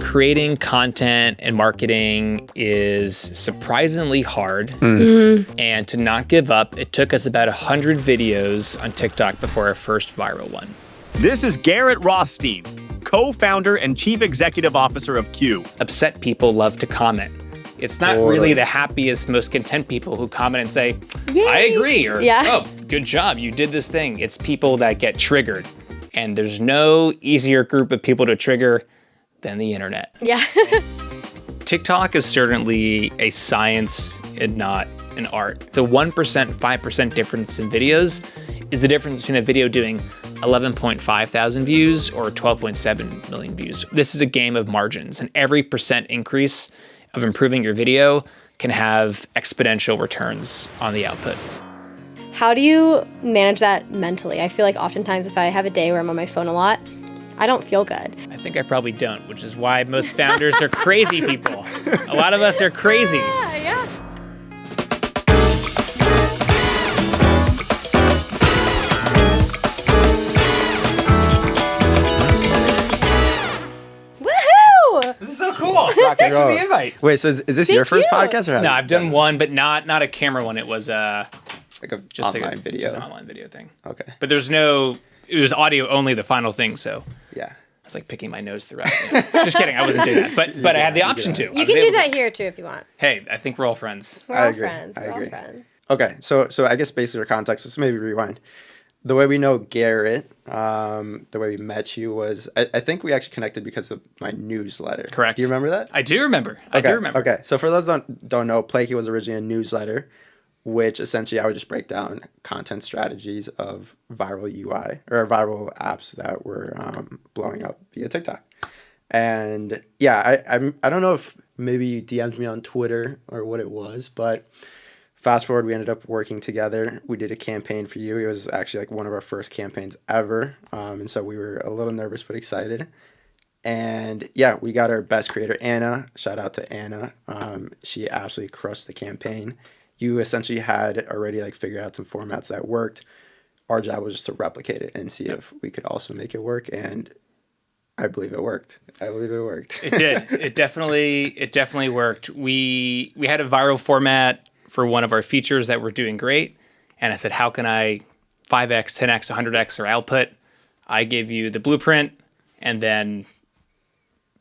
creating content and marketing is surprisingly hard. And to not give up, it took us about 100 videos on TikTok before our first viral one. This is Garrett Rothstein, co-founder and chief executive officer of Q. Upset people love to comment. It's not really the happiest, most content people who comment and say, Yay! I agree, or, oh, good job, you did this thing. It's people that get triggered. And there's no easier group of people to trigger than the internet. Yeah. TikTok is certainly a science and not an art. The 1%, 5% difference in videos is the difference between a video doing 11.5 thousand views or 12.7 million views. This is a game of margins, and every percent increase of improving your video can have exponential returns on the output. How do you manage that mentally? I feel like oftentimes if I have a day where I'm on my phone a lot, I don't feel good. I think I probably don't, which is why most founders are crazy people. A lot of us are crazy. Yeah. This is so cool. Thanks for the invite. Wait, so is this your first podcast? Or no, I've done one, but not a camera one. It was like a just online video. Just an online video thing. Okay. But it was audio only, the final thing, so. Yeah. I was like picking my nose throughout. Just kidding, I wasn't doing that. But I had the option to. You can do that here too if you want. Hey, I think we're all friends. We're all friends. We're all friends. Okay, so I guess basically for context, let's maybe rewind. The way we know Garrett, the way we met you was, I think we actually connected because of my newsletter. Correct. Do you remember that? I do remember. I do remember. Okay, so for those that don't know, Playkit was originally a newsletter, which essentially I would just break down content strategies of viral UI or viral apps that were blowing up via TikTok. And yeah, I don't know if maybe you DM'd me on Twitter or what it was, but fast forward, we ended up working together. We did a campaign for you. It was actually like one of our first campaigns ever. And so we were a little nervous but excited. And yeah, we got our best creator, Anna. Shout out to Anna. She absolutely crushed the campaign. You essentially had already like figured out some formats that worked. Our job was just to replicate it and see if we could also make it work. And I believe it worked. It did. It definitely worked. We had a viral format for one of our features that were doing great. And I said, how can I 5x, 10x, 100x our output? I gave you the blueprint, and then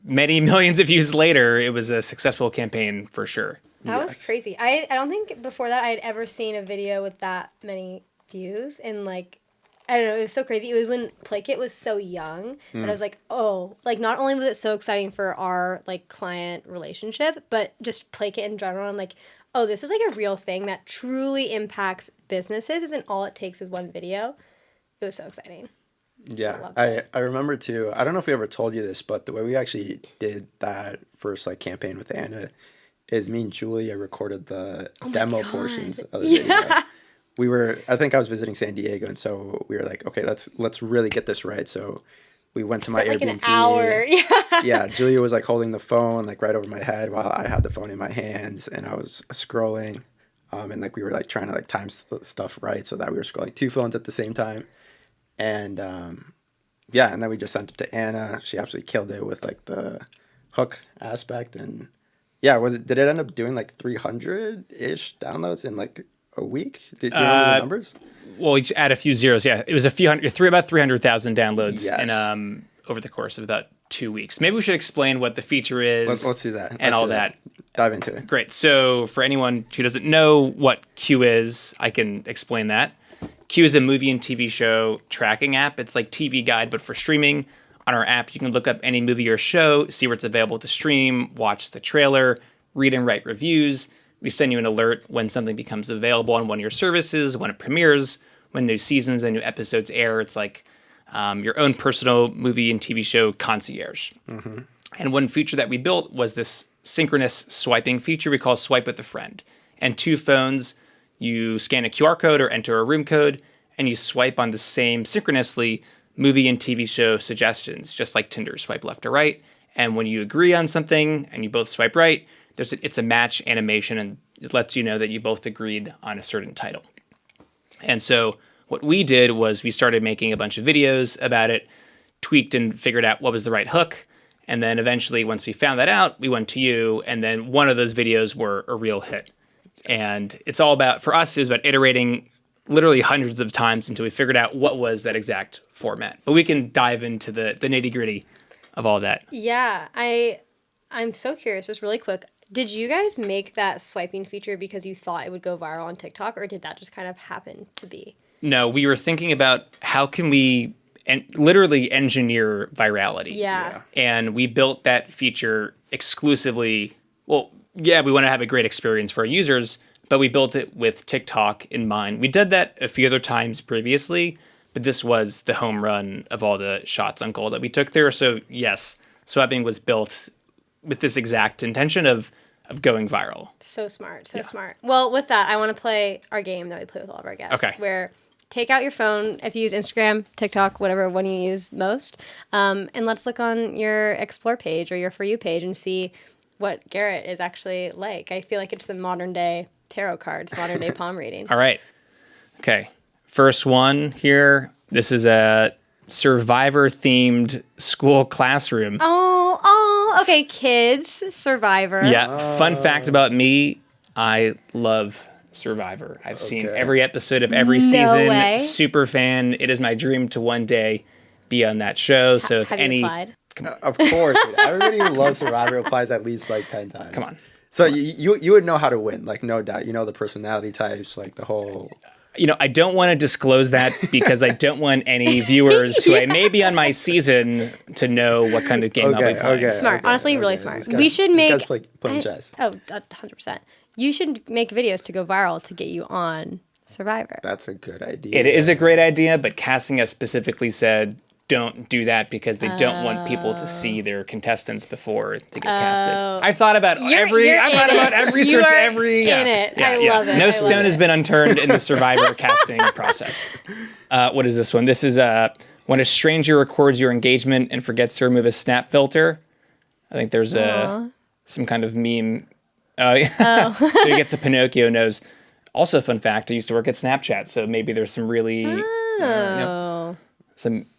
many millions of views later, it was a successful campaign for sure. That was crazy. I don't think before that I had ever seen a video with that many views. And like, I don't know, it was so crazy. It was when Playkit was so young that I was like, oh, like not only was it so exciting for our like client relationship, but just Playkit in general. I'm like, oh, this is like a real thing that truly impacts businesses. Isn't all it takes is one video. It was so exciting. Yeah, I remember too. I don't know if we ever told you this, but the way we actually did that first like campaign with Anna is me and Julia recorded the demo portions of the video. I think I was visiting San Diego, and so we were like, okay, let's really get this right. So we went to my Airbnb. Like an hour. Yeah, Julia was like holding the phone like right over my head while I had the phone in my hands, and I was scrolling, and like we were like trying to like time stuff right so that we were scrolling two phones at the same time, and yeah, and then we just sent it to Anna. She absolutely killed it with like the hook aspect, and yeah, did it end up doing like 300-ish downloads in like a week? Do you remember the numbers? Well, you add a few zeros. Yeah, it was about 300,000 downloads in over the course of about 2 weeks. Maybe we should explain what the feature is. Let's do that. And all that. Dive into it. Great. So for anyone who doesn't know what Q is, I can explain that. Q is a movie and TV show tracking app. It's like TV Guide, but for streaming. On our app, you can look up any movie or show, see where it's available to stream, watch the trailer, read and write reviews. We send you an alert when something becomes available on one of your services, when it premieres, when new seasons and new episodes air. It's like your own personal movie and TV show concierge. Mm-hmm. And one feature that we built was this synchronous swiping feature we call Swipe with a Friend. And two phones, you scan a QR code or enter a room code, and you swipe on the same synchronously movie and TV show suggestions, just like Tinder, swipe left or right. And when you agree on something and you both swipe right, it's a match animation, and it lets you know that you both agreed on a certain title. And so what we did was we started making a bunch of videos about it, tweaked and figured out what was the right hook, And then eventually, once we found that out, we went to you, and then one of those videos were a real hit. And it's all about, for us, it was about iterating literally hundreds of times until we figured out what was that exact format. But we can dive into the nitty gritty of all that. Yeah, I'm so curious, just really quick. Did you guys make that swiping feature because you thought it would go viral on TikTok, or did that just kind of happen to be? No, we were thinking about how can we literally engineer virality. Yeah. And we built that feature exclusively. Well, yeah, we want to have a great experience for our users, but we built it with TikTok in mind. We did that a few other times previously, but this was the home run of all the shots on goal that we took there. So yes, swiping was built with this exact intention of going viral. So smart, so smart. Well, with that, I want to play our game that we play with all of our guests. Okay. Where take out your phone, if you use Instagram, TikTok, whatever one you use most, and let's look on your Explore page or your For You page and see what Garrett is actually like. I feel like it's the modern day tarot cards, modern day palm reading. All right. Okay. First one here. This is a Survivor-themed school classroom. Okay, kids, Survivor. Yeah. Fun fact about me, I love Survivor. I've seen every episode of every season. Way. Super fan. It is my dream to one day be on that show. So if Have any... you applied? Of course, dude. Everybody who loves Survivor applies at least like 10 times. Come on. So you would know how to win, like no doubt. You know the personality types, like the whole. I don't want to disclose that because I don't want any viewers who I may be on my season to know what kind of game I'll be playing. Smart. Honestly, really smart. We should make... These guys playing chess. 100%. You should make videos to go viral to get you on Survivor. That's a good idea. It is a great idea, but casting has specifically said don't do that because they don't want people to see their contestants before they get casted. I thought about every search, every. In it. I love it. No stone has been unturned in the Survivor casting process. What is this one? This is when a stranger records your engagement and forgets to remove a snap filter. I think there's some kind of meme. So he gets a Pinocchio nose. Also, a fun fact: I used to work at Snapchat, so maybe there's some really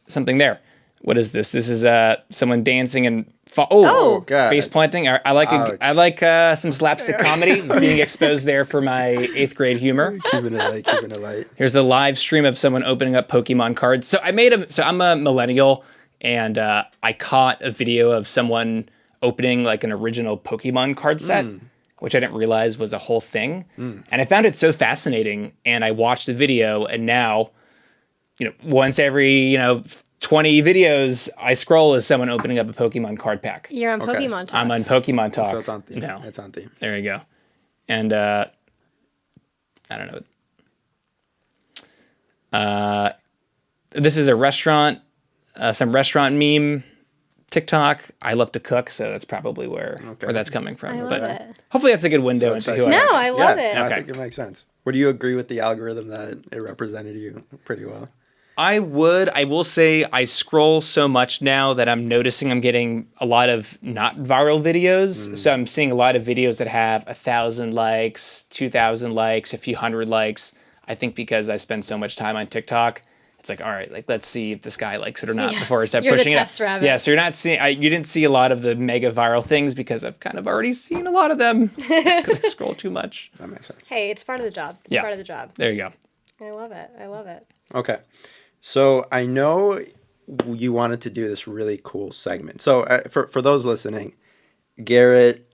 something there. What is this? This is someone dancing and face planting. I like some slapstick comedy being exposed there for my 8th grade humor. Keeping it light. Here's a live stream of someone opening up Pokemon cards. So I'm a millennial, and I caught a video of someone opening like an original Pokemon card set, which I didn't realize was a whole thing. And I found it so fascinating, and I watched the video, and now, once every, 20 videos I scroll is someone opening up a Pokemon card pack. You're on Pokemon Talk. I'm on Pokemon Talk. So it's on theme. No. It's on theme. There you go. And I don't know. This is a restaurant, some restaurant meme TikTok. I love to cook, so that's probably where that's coming from. I love it. Hopefully that's a good window into who I am. No, I love it. I think it makes sense. Would you agree with the algorithm that it represented you pretty well? I would. I will say I scroll so much now that I'm noticing I'm getting a lot of not viral videos. So I'm seeing a lot of videos that have 1,000 likes, 2,000 likes, a few hundred likes. I think because I spend so much time on TikTok, it's like, all right, let's see if this guy likes it or not before I start pushing it. Rabbit. Yeah, so you're not seeing. You didn't see a lot of the mega viral things because I've kind of already seen a lot of them because I scroll too much. That makes sense. Hey, it's part of the job. It's part of the job. There you go. I love it. Okay. So I know you wanted to do this really cool segment. So for those listening, Garrett,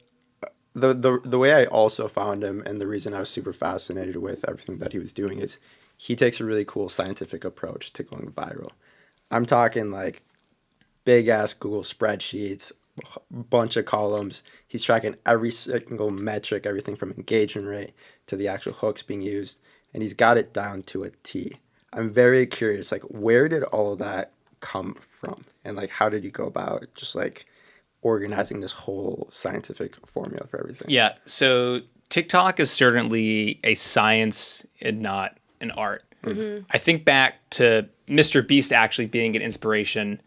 the way I also found him and the reason I was super fascinated with everything that he was doing is he takes a really cool scientific approach to going viral. I'm talking like big ass Google spreadsheets, bunch of columns. He's tracking every single metric, everything from engagement rate to the actual hooks being used, and he's got it down to a T. I'm very curious, like, where did all of that come from? And, like, how did you go about just, like, organizing this whole scientific formula for everything? Yeah, so TikTok is certainly a science and not an art. I think back to MrBeast actually being an inspiration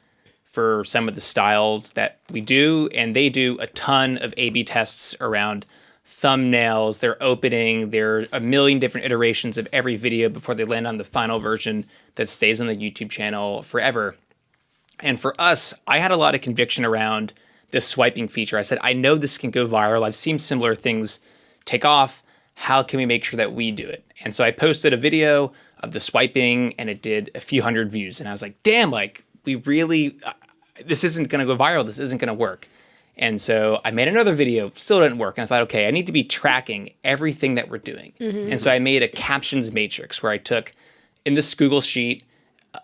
for some of the styles that we do, and they do a ton of A/B tests around thumbnails, their opening, there are a million different iterations of every video before they land on the final version that stays on the YouTube channel forever. And for us, I had a lot of conviction around this swiping feature. I said, I know this can go viral. I've seen similar things take off. How can we make sure that we do it? And so I posted a video of the swiping, and it did a few hundred views. And I was like, damn, like, we really, this isn't going to go viral. This isn't going to work. And so I made another video, still didn't work. And I thought, okay, I need to be tracking everything that we're doing. And so I made a captions matrix where I took, in this Google sheet,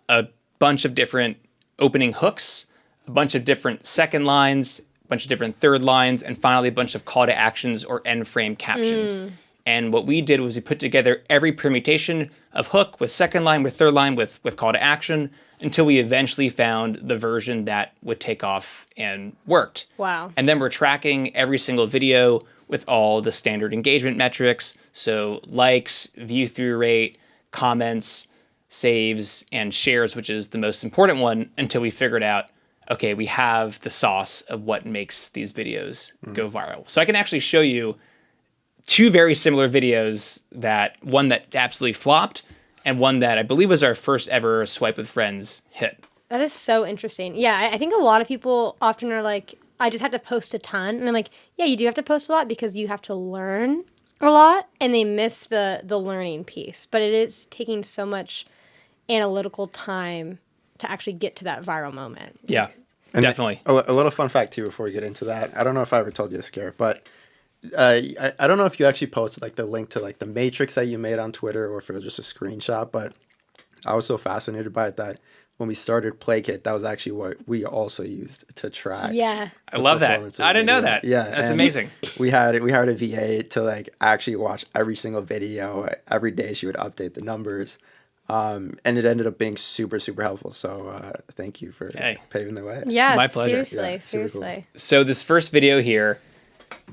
a bunch of different opening hooks, a bunch of different second lines, a bunch of different third lines, and finally a bunch of call to actions or end frame captions. And what we did was we put together every permutation of hook with second line, with third line, with call to action, until we eventually found the version that would take off and worked. Wow. And then we're tracking every single video with all the standard engagement metrics. So likes, view through rate, comments, saves, and shares, which is the most important one, until we figured out, okay, we have the sauce of what makes these videos go viral. So I can actually show you two very similar videos, that one that absolutely flopped and one that I believe was our first ever Swipe with Friends hit. That is so interesting. Yeah, I think a lot of people often are like, I just have to post a ton. And I'm like, yeah, you do have to post a lot because you have to learn a lot, and they miss the learning piece. But it is taking so much analytical time to actually get to that viral moment. Yeah, And definitely. A little fun fact too before we get into that. I don't know if I ever told you this, Garrett, but I don't know if you actually posted like the link to like the matrix that you made on Twitter, or if it was just a screenshot. But I was so fascinated by it that when we started Playkit, that was actually what we also used to track. Yeah. I love that. performance of I the didn't know video. that. Yeah, That's and amazing. We hired a VA to like actually watch every single video. Every day she would update the numbers. And it ended up being super, super helpful. So thank you for paving the way. Yeah, My pleasure. seriously, Yeah, super cool. seriously. So this first video here,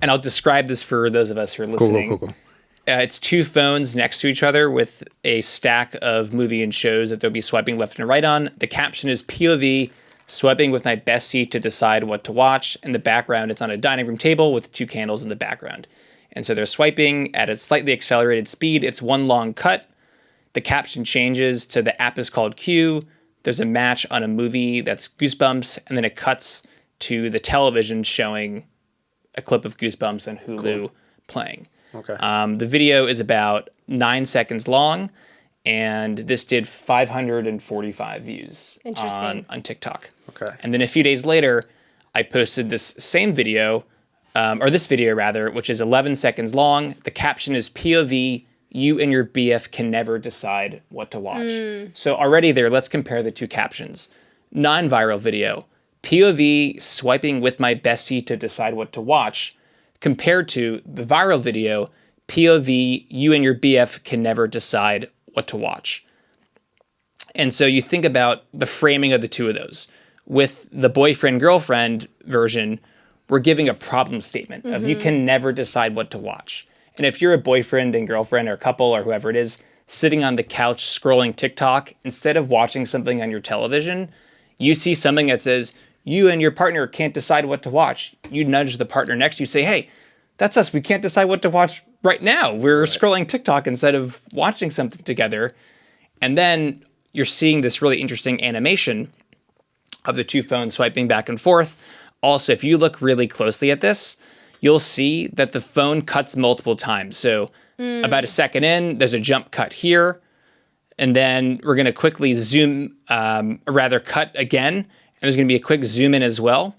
and I'll describe this for those of us who are listening. Cool. It's two phones next to each other with a stack of movie and shows that they'll be swiping left and right on. The caption is POV, swiping with my bestie to decide what to watch. In the background, it's on a dining room table with two candles in the background. And so they're swiping at a slightly accelerated speed. It's one long cut. The caption changes to the app is called Q. There's a match on a movie that's Goosebumps, and then it cuts to the television showing a clip of Goosebumps on Hulu playing. Okay. The video is about 9 seconds long, and this did 545 views on TikTok. Okay. And then a few days later, I posted this same video, or this video rather, which is 11 seconds long. The caption is POV, you and your BF can never decide what to watch. So already there, let's compare the two captions. Non-viral video, POV, swiping with my bestie to decide what to watch, compared to the viral video, POV, you and your BF can never decide what to watch. And so you think about the framing of the two of those. With the boyfriend-girlfriend version, we're giving a problem statement of you can never decide what to watch. And if you're a boyfriend and girlfriend or couple or whoever it is, sitting on the couch scrolling TikTok, instead of watching something on your television, you see something that says, you and your partner can't decide what to watch. You nudge the partner next to you, say, hey, that's us. We can't decide what to watch right now. We're scrolling TikTok instead of watching something together. And then you're seeing this really interesting animation of the two phones swiping back and forth. Also, if you look really closely at this, you'll see that the phone cuts multiple times. So about a second in, there's a jump cut here. And then we're going to quickly zoom, cut again. And there's going to be a quick zoom in as well.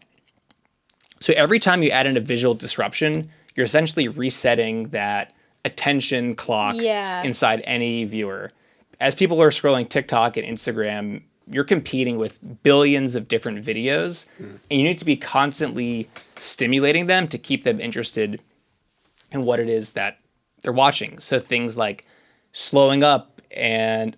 So every time you add in a visual disruption, you're essentially resetting that attention clock inside any viewer. As people are scrolling TikTok and Instagram, you're competing with billions of different videos, and you need to be constantly stimulating them to keep them interested in what it is that they're watching. So things like speeding up and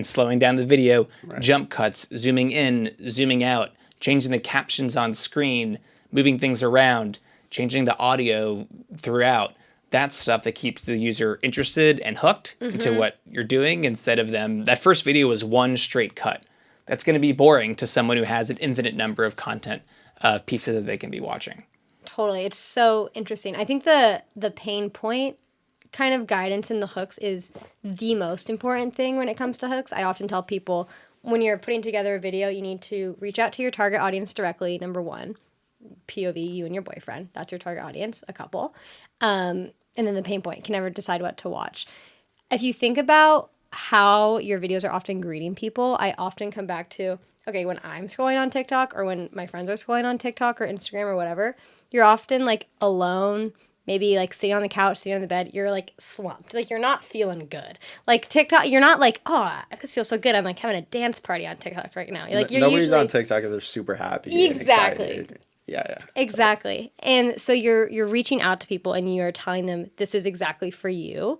slowing down the video, jump cuts, zooming in, zooming out, changing the captions on screen, moving things around, changing the audio throughout. That's stuff that keeps the user interested and hooked into what you're doing, instead of them. That first video was one straight cut. That's going to be boring to someone who has an infinite number of content pieces that they can be watching. Totally. It's so interesting. I think the pain point kind of guidance in the hooks is the most important thing when it comes to hooks. I often tell people, when you're putting together a video, you need to reach out to your target audience directly, number one. POV, you and your boyfriend. That's your target audience, a couple. And then the pain point, can never decide what to watch. If you think about how your videos are often greeting people, I often come back to, okay, when I'm scrolling on TikTok or when my friends are scrolling on TikTok or Instagram or whatever, you're often like alone, maybe like sitting on the couch, sitting on the bed, you're like slumped. Like you're not feeling good. Like TikTok, you're not like, oh, this feels so good. I'm like having a dance party on TikTok right now. Like you're Nobody's usually on TikTok if they're super happy. Exactly. And excited. Yeah. Exactly. And so you're reaching out to people and you're telling them this is exactly for you,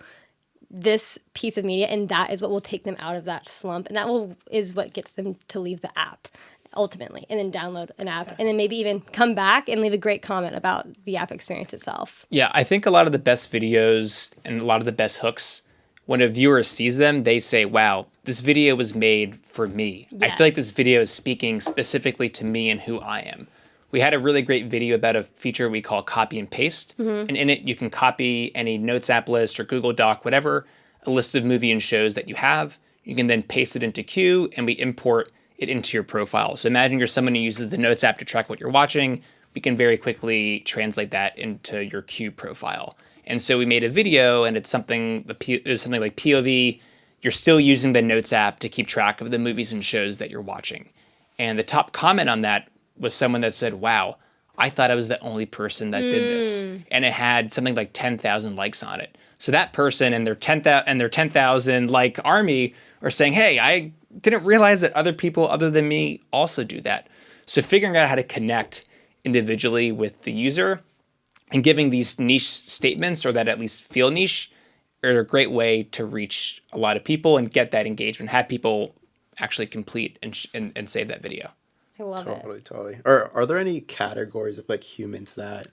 this piece of media, and that is what will take them out of that slump, and is what gets them to leave the app ultimately, and then download an app, and then maybe even come back and leave a great comment about the app experience itself. Yeah, I think a lot of the best videos and a lot of the best hooks, when a viewer sees them, they say, wow, this video was made for me. Yes. I feel like this video is speaking specifically to me and who I am. We had a really great video about a feature we call copy and paste. Mm-hmm. And in it, you can copy any Notes app list or Google Doc, whatever, a list of movie and shows that you have. You can then paste it into Q, and we import it into your profile. So imagine you're someone who uses the Notes app to track what you're watching. We can very quickly translate that into your Q profile. And so we made a video, and it's something like POV. You're still using the Notes app to keep track of the movies and shows that you're watching. And the top comment on that was someone that said, wow, I thought I was the only person that did this. And it had something like 10,000 likes on it. So that person and their 10,000 like army are saying, hey, I didn't realize that other people other than me also do that. So figuring out how to connect individually with the user and giving these niche statements, or that at least feel niche, are a great way to reach a lot of people and get that engagement, have people actually complete and save that video. I love it. Totally. Or are there any categories of like humans that,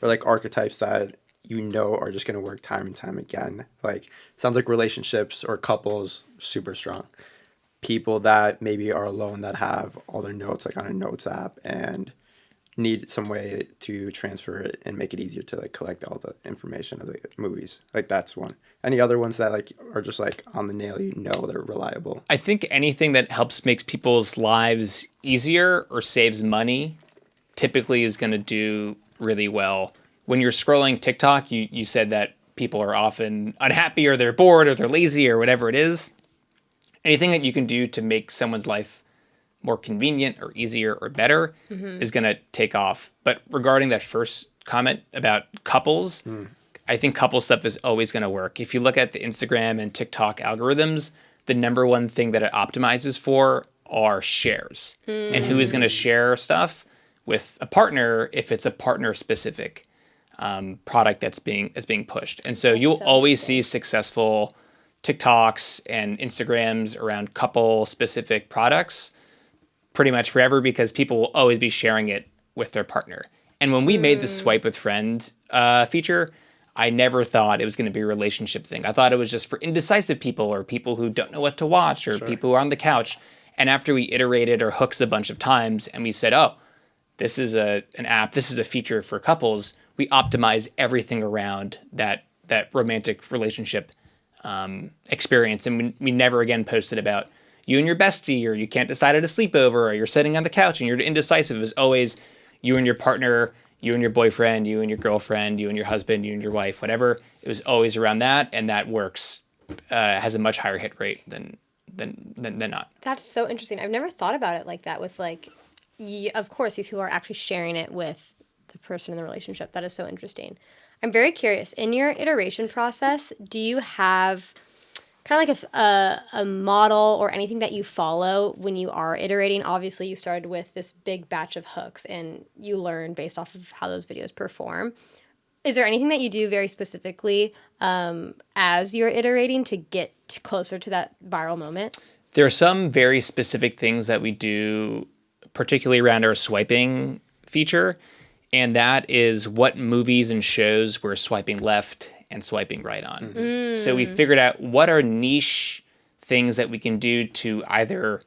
or like archetypes that you know are just going to work time and time again? Like, sounds like relationships or couples, super strong. People that maybe are alone that have all their notes like on a Notes app and need some way to transfer it and make it easier to like collect all the information of the movies. Like that's one. Any other ones that like are just like on the nail, you know, they're reliable? I think anything that helps makes people's lives easier or saves money typically is going to do really well. When you're scrolling TikTok, you said that people are often unhappy or they're bored or they're lazy or whatever it is. Anything that you can do to make someone's life more convenient or easier or better is going to take off. But regarding that first comment about couples, I think couple stuff is always going to work. If you look at the Instagram and TikTok algorithms, the number one thing that it optimizes for are shares. And who is going to share stuff with a partner if it's a partner specific product that's being pushed. And so you'll always see successful TikToks and Instagrams around couple specific products pretty much forever, because people will always be sharing it with their partner. And when we made the swipe with friend feature, I never thought it was going to be a relationship thing. I thought it was just for indecisive people or people who don't know what to watch or people who are on the couch. And after we iterated our hooks a bunch of times and we said, oh, this is an app, this is a feature for couples, we optimize everything around that romantic relationship experience. And we never again posted about you and your bestie, or you can't decide at a sleepover, or you're sitting on the couch and you're indecisive. It was always you and your partner, you and your boyfriend, you and your girlfriend, you and your husband, you and your wife, whatever. It was always around that, and that works, has a much higher hit rate than not. That's so interesting. I've never thought about it like that with like, of course, these people are actually sharing it with the person in the relationship. That is so interesting. I'm very curious. In your iteration process, do you have kind of like a model or anything that you follow when you are iterating? Obviously, you started with this big batch of hooks and you learn based off of how those videos perform. Is there anything that you do very specifically as you're iterating to get closer to that viral moment? There are some very specific things that we do, particularly around our swiping feature, and that is what movies and shows we're swiping left and swiping right on. So we figured out what are niche things that we can do to either,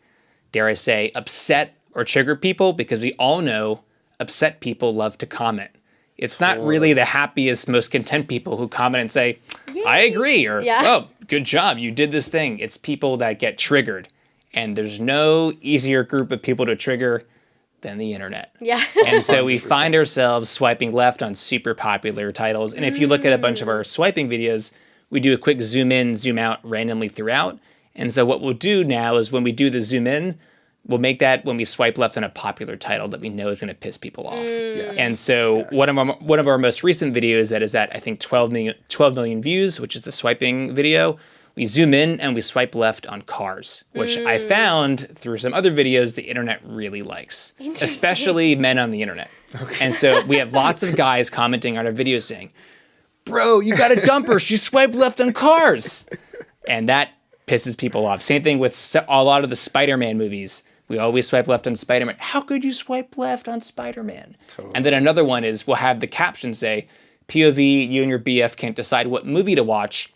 dare I say, upset or trigger people, because we all know upset people love to comment. It's not really the happiest, most content people who comment and say, yay, I agree, or, oh, good job, you did this thing. It's people that get triggered. And there's no easier group of people to trigger than the internet. Yeah. And so we find ourselves swiping left on super popular titles. And if you look at a bunch of our swiping videos, we do a quick zoom in, zoom out randomly throughout. And so what we'll do now is when we do the zoom in, we'll make that when we swipe left on a popular title that we know is going to piss people off. And so one of our most recent videos that is at, I think, 12 million views, which is the swiping video, we zoom in and we swipe left on cars, which I found through some other videos the internet really likes, especially men on the internet. And so we have lots of guys commenting on our videos saying, bro, you got a dumper. She swiped left on cars. And that pisses people off. Same thing with a lot of the Spider-Man movies. We always swipe left on Spider-Man. How could you swipe left on Spider-Man? Totally. And then another one is we'll have the caption say, POV, you and your BF can't decide what movie to watch.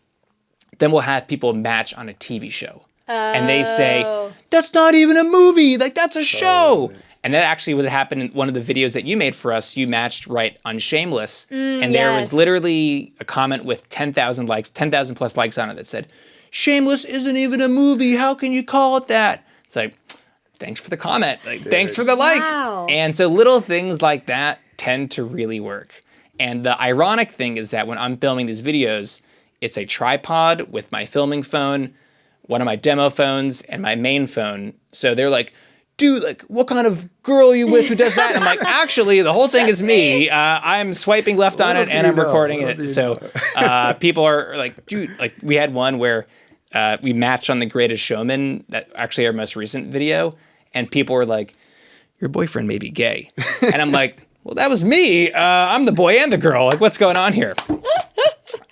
Then we'll have people match on a TV show. And they say, that's not even a movie. Like, that's a show. And that actually would happen in one of the videos that you made for us. You matched right on Shameless. And there was literally a comment with 10,000 likes, 10,000 plus likes on it that said, Shameless isn't even a movie. How can you call it that? It's like, thanks for the comment. Like, thanks for the like. Wow. And so little things like that tend to really work. And the ironic thing is that when I'm filming these videos, it's a tripod with my filming phone, one of my demo phones, and my main phone. So they're like, dude, like, what kind of girl are you with who does that? And I'm like, actually, the whole thing is me. I'm swiping left on it and I'm recording it. So people are like, dude, like we had one where we matched on The Greatest Showman, that actually our most recent video. And people were like, your boyfriend may be gay. And I'm like, well, that was me. I'm the boy and the girl. Like, what's going on here?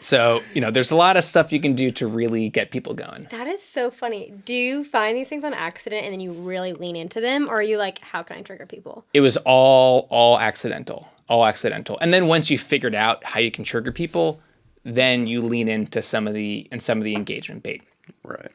So, there's a lot of stuff you can do to really get people going. That is so funny. Do you find these things on accident and then you really lean into them? Or are you like, how can I trigger people? It was all accidental. And then once you figured out how you can trigger people, then you lean into some of the engagement bait. Right.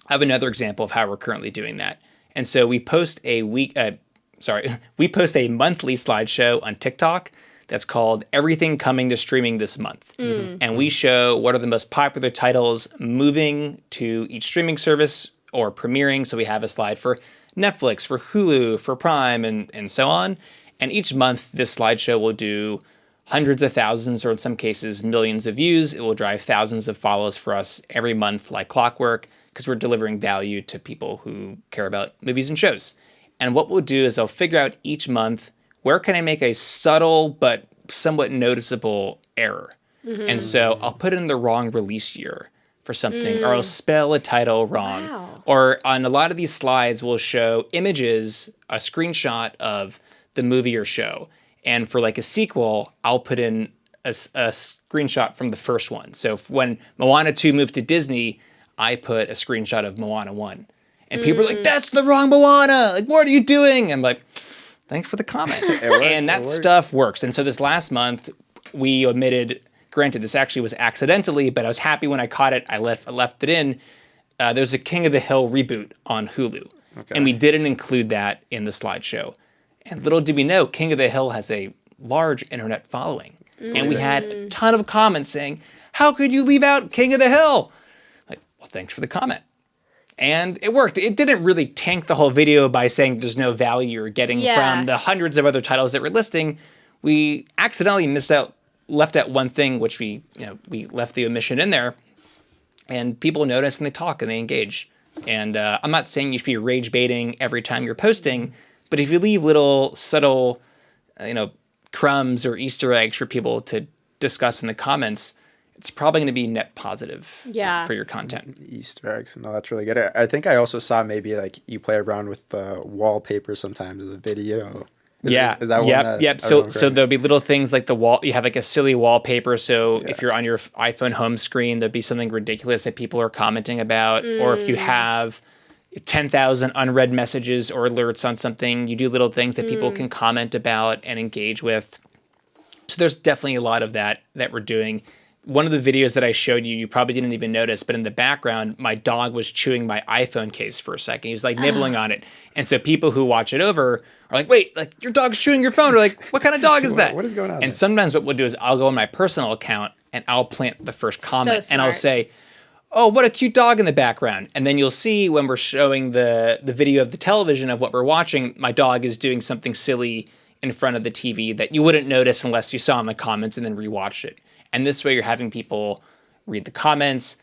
I have another example of how we're currently doing that. And so we post a monthly slideshow on TikTok that's called Everything Coming to Streaming This Month. And we show what are the most popular titles moving to each streaming service or premiering. So we have a slide for Netflix, for Hulu, for Prime, and so on. And each month, this slideshow will do hundreds of thousands, or in some cases, millions of views. It will drive thousands of follows for us every month like clockwork, because we're delivering value to people who care about movies and shows. And what we'll do is I'll figure out each month, where can I make a subtle but somewhat noticeable error? And so I'll put in the wrong release year for something, or I'll spell a title wrong. Wow. Or on a lot of these slides, we'll show images, a screenshot of the movie or show. And for like a sequel, I'll put in a screenshot from the first one. So when Moana 2 moved to Disney, I put a screenshot of Moana 1. And people are like, that's the wrong Moana. Like, what are you doing? I'm like, thanks for the comment. And that stuff works. And so this last month, we omitted, granted, this actually was accidentally, but I was happy when I caught it. I left it in. There's a King of the Hill reboot on Hulu. Okay. And we didn't include that in the slideshow. And little did we know, King of the Hill has a large internet following. And we had a ton of comments saying, how could you leave out King of the Hill? Like, well, thanks for the comment. And it worked. It didn't really tank the whole video by saying there's no value you're getting from the hundreds of other titles that we're listing. We accidentally left out one thing, which we left the omission in there. And people notice and they talk and they engage. And I'm not saying you should be rage baiting every time you're posting, but if you leave little subtle, crumbs or Easter eggs for people to discuss in the comments, it's probably going to be net positive for your content. Easter eggs. No, that's really good. I think I also saw maybe like you play around with the wallpaper sometimes of the video. Is that one? Yep. So there'll be little things like the wall. You have like a silly wallpaper. So if you're on your iPhone home screen, there'll be something ridiculous that people are commenting about. Or if you have 10,000 unread messages or alerts on something, you do little things that people can comment about and engage with. So there's definitely a lot of that we're doing. One of the videos that I showed you, you probably didn't even notice, but in the background, my dog was chewing my iPhone case for a second. He was like nibbling on it. And so people who watch it over are like, wait, like your dog's chewing your phone. Or like, what kind of dog is that? What is going on? And sometimes what we'll do is I'll go on my personal account and I'll plant the first comment and I'll say, oh, what a cute dog in the background. And then you'll see when we're showing the video of the television of what we're watching, my dog is doing something silly in front of the TV that you wouldn't notice unless you saw in the comments and then rewatched it. And this way you're having people read the comments,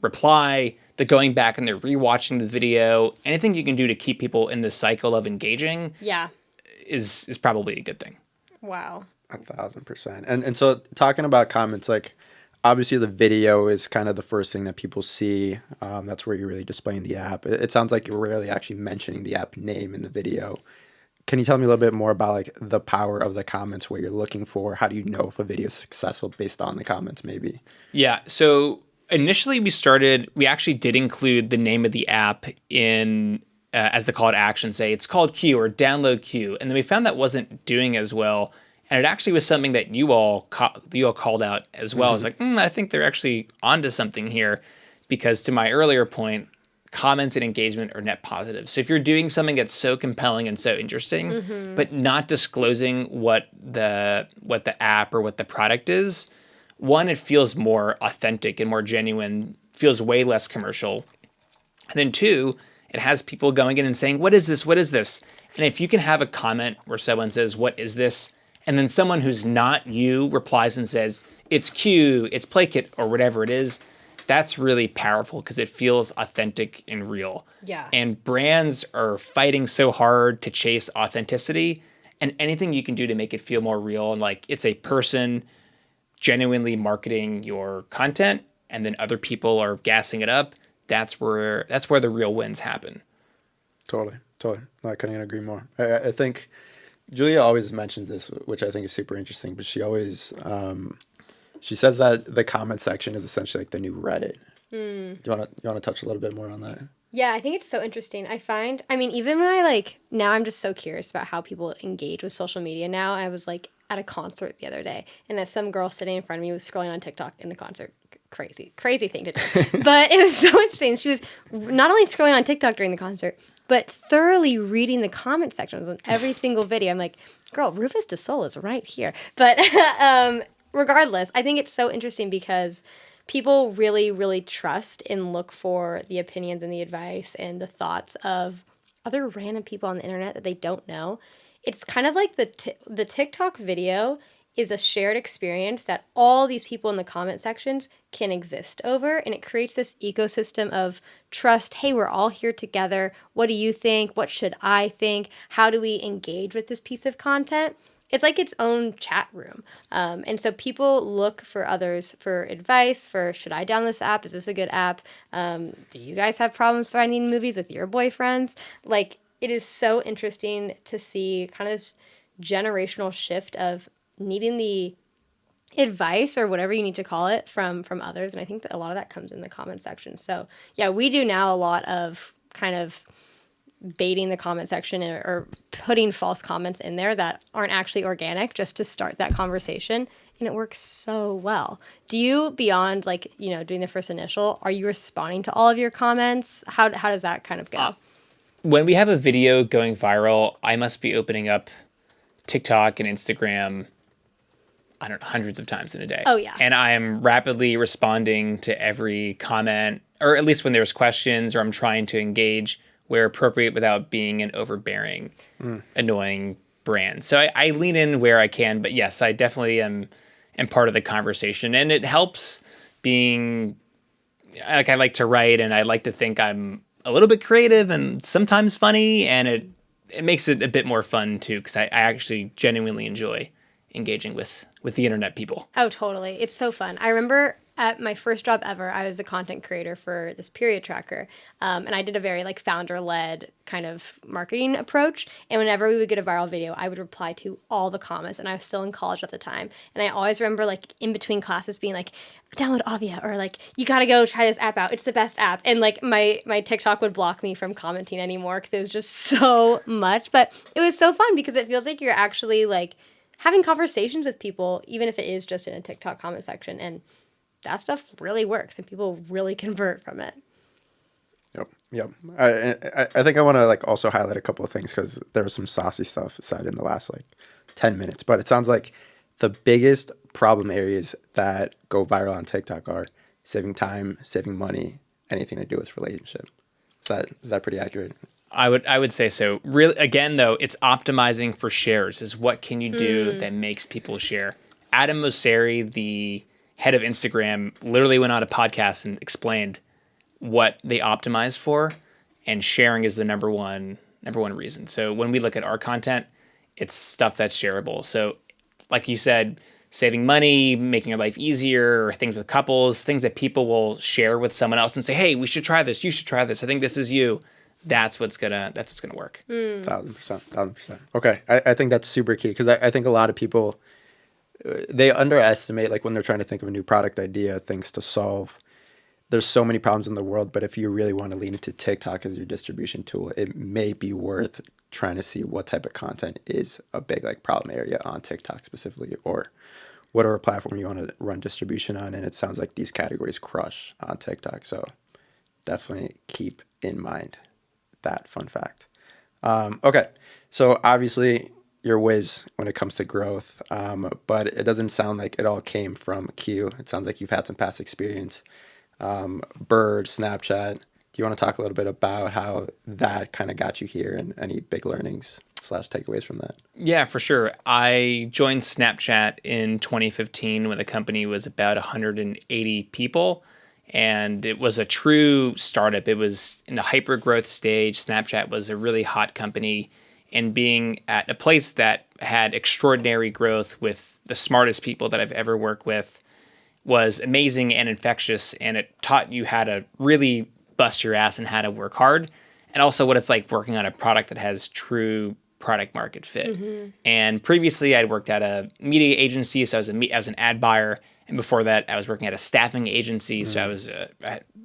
reply, they're going back and they're rewatching the video. Anything you can do to keep people in the cycle of engaging is probably a good thing. Wow. 1,000%. And so talking about comments, like obviously the video is kind of the first thing that people see. That's where you're really displaying the app. It sounds like you're rarely actually mentioning the app name in the video. Can you tell me a little bit more about like the power of the comments, what you're looking for? How do you know if a video is successful based on the comments maybe? Yeah. So initially we actually did include the name of the app in as the call to action, say it's called Q or download Q. And then we found that wasn't doing as well. And it actually was something that you all called out as well. It's like, I think they're actually onto something here, because to my earlier point, comments and engagement are net positive. So if you're doing something that's so compelling and so interesting, but not disclosing what the app or what the product is, one, it feels more authentic and more genuine, feels way less commercial. And then two, it has people going in and saying, what is this? What is this? And if you can have a comment where someone says, what is this? And then someone who's not you replies and says, it's Q, it's Playkit, or whatever it is, that's really powerful because it feels authentic and real. Yeah. And brands are fighting so hard to chase authenticity, and anything you can do to make it feel more real and like it's a person genuinely marketing your content and then other people are gassing it up, that's where the real wins happen. Totally. I couldn't agree more. I think Julia always mentions this, which I think is super interesting, but she always she says that the comment section is essentially like the new Reddit. Do you want to touch a little bit more on that? Yeah, I think it's so interesting. Even when now I'm just so curious about how people engage with social media now. I was like at a concert the other day, and that some girl sitting in front of me was scrolling on TikTok in the concert. Crazy thing to do. But it was so interesting. She was not only scrolling on TikTok during the concert, but thoroughly reading the comment sections on every single video. I'm like, girl, Rufus Du Sol is right here. But regardless, I think it's so interesting because people really, really trust and look for the opinions and the advice and the thoughts of other random people on the internet that they don't know. It's kind of like the TikTok video is a shared experience that all these people in the comment sections can exist over, and it creates this ecosystem of trust. Hey, we're all here together. What do you think? What should I think? How do we engage with this piece of content? It's like its own chat room. And so people look for others for advice, for should I download this app? Is this a good app? Do you guys have problems finding movies with your boyfriends? Like, it is so interesting to see kind of this generational shift of needing the advice or whatever you need to call it from others. And I think that a lot of that comes in the comment section. So yeah, we do now a lot of kind of baiting the comment section or putting false comments in there that aren't actually organic just to start that conversation. And it works so well. Do you, beyond doing the first initial, are you responding to all of your comments? How does that kind of go? When we have a video going viral, I must be opening up TikTok and Instagram, I don't know, hundreds of times in a day. Oh, yeah. And I am rapidly responding to every comment, or at least when there's questions or I'm trying to engage where appropriate without being an overbearing, annoying brand. So I lean in where I can, but yes, I definitely am part of the conversation. And it helps being, I like to write and I like to think I'm a little bit creative and sometimes funny, and it makes it a bit more fun too, because I actually genuinely enjoy engaging with the internet people. Oh, totally. It's so fun. I remember at my first job ever, I was a content creator for this period tracker. And I did a very founder-led kind of marketing approach. And whenever we would get a viral video, I would reply to all the comments. And I was still in college at the time. And I always remember in between classes being like, download Avia, or you got to go try this app out. It's the best app. And my TikTok would block me from commenting anymore because it was just so much. But it was so fun because it feels like you're actually having conversations with people, even if it is just in a TikTok comment section. And that stuff really works and people really convert from it. Yep. I think I want to also highlight a couple of things because there was some saucy stuff said in the last 10 minutes, but it sounds like the biggest problem areas that go viral on TikTok are saving time, saving money, anything to do with relationship. Is that pretty accurate? I would say so. Really, again, though, it's optimizing for shares. Is what can you do that makes people share? Adam Mosseri, the head of Instagram, literally went on a podcast and explained what they optimize for, and sharing is the number one reason. So when we look at our content, it's stuff that's shareable. So, like you said, saving money, making your life easier, or things with couples, things that people will share with someone else and say, "Hey, we should try this. You should try this. I think this is you." That's what's gonna work. 1,000%. Okay, I think that's super key because I think a lot of people they underestimate, like when they're trying to think of a new product idea, things to solve. There's so many problems in the world, but if you really want to lean into TikTok as your distribution tool, it may be worth trying to see what type of content is a big like problem area on TikTok specifically, or whatever platform you want to run distribution on. And it sounds like these categories crush on TikTok, so definitely keep in mind that fun fact. Okay, so obviously you're whiz when it comes to growth, but it doesn't sound like it all came from Q. It sounds like you've had some past experience. Bird, Snapchat. Do you want to talk a little bit about how that kind of got you here and any big learnings / takeaways from that? Yeah, for sure. I joined Snapchat in 2015 when the company was about 180 people. And it was a true startup. It was in the hyper growth stage. Snapchat was a really hot company. And being at a place that had extraordinary growth with the smartest people that I've ever worked with was amazing and infectious. And it taught you how to really bust your ass and how to work hard. And also what it's like working on a product that has true product market fit. And previously I'd worked at a media agency. So I was an ad buyer. And before that, I was working at a staffing agency, so I was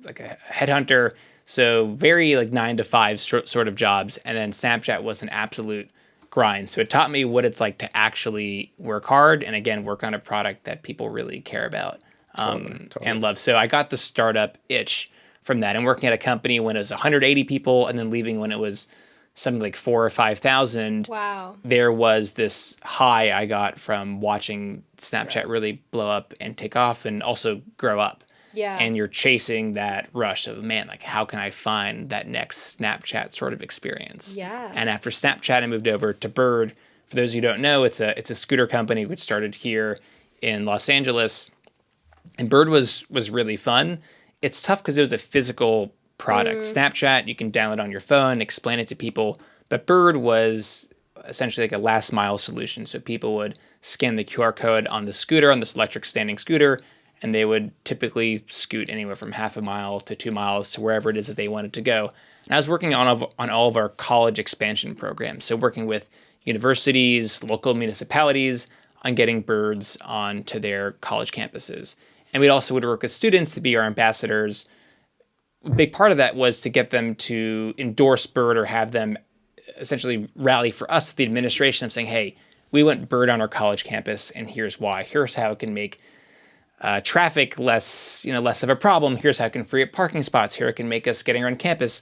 like a headhunter. So very like 9 to 5 sort of jobs. And then Snapchat was an absolute grind. So it taught me what it's like to actually work hard and again work on a product that people really care about totally. And love. So I got the startup itch from that, and working at a company when it was 180 people, and then leaving when it was something like 4,000 or 5,000. Wow. There was this high I got from watching Snapchat really blow up and take off and also grow up. Yeah. And you're chasing that rush of, man, like how can I find that next Snapchat sort of experience? Yeah. And after Snapchat, I moved over to Bird. For those who don't know, it's a scooter company which started here in Los Angeles. And Bird was really fun. It's tough because it was a physical product. Snapchat, you can download on your phone, explain it to people. But Bird was essentially like a last mile solution. So people would scan the QR code on the scooter, on this electric standing scooter, and they would typically scoot anywhere from half a mile to 2 miles to wherever it is that they wanted to go. And I was working on all of our college expansion programs. So working with universities, local municipalities on getting Birds onto their college campuses. And we also would work with students to be our ambassadors. A big part of that was to get them to endorse Bird or have them essentially rally for us, the administration, of saying, hey, we want Bird on our college campus, and here's why. Here's how it can make traffic less of a problem. Here's how it can free up parking spots. Here it can make us getting around campus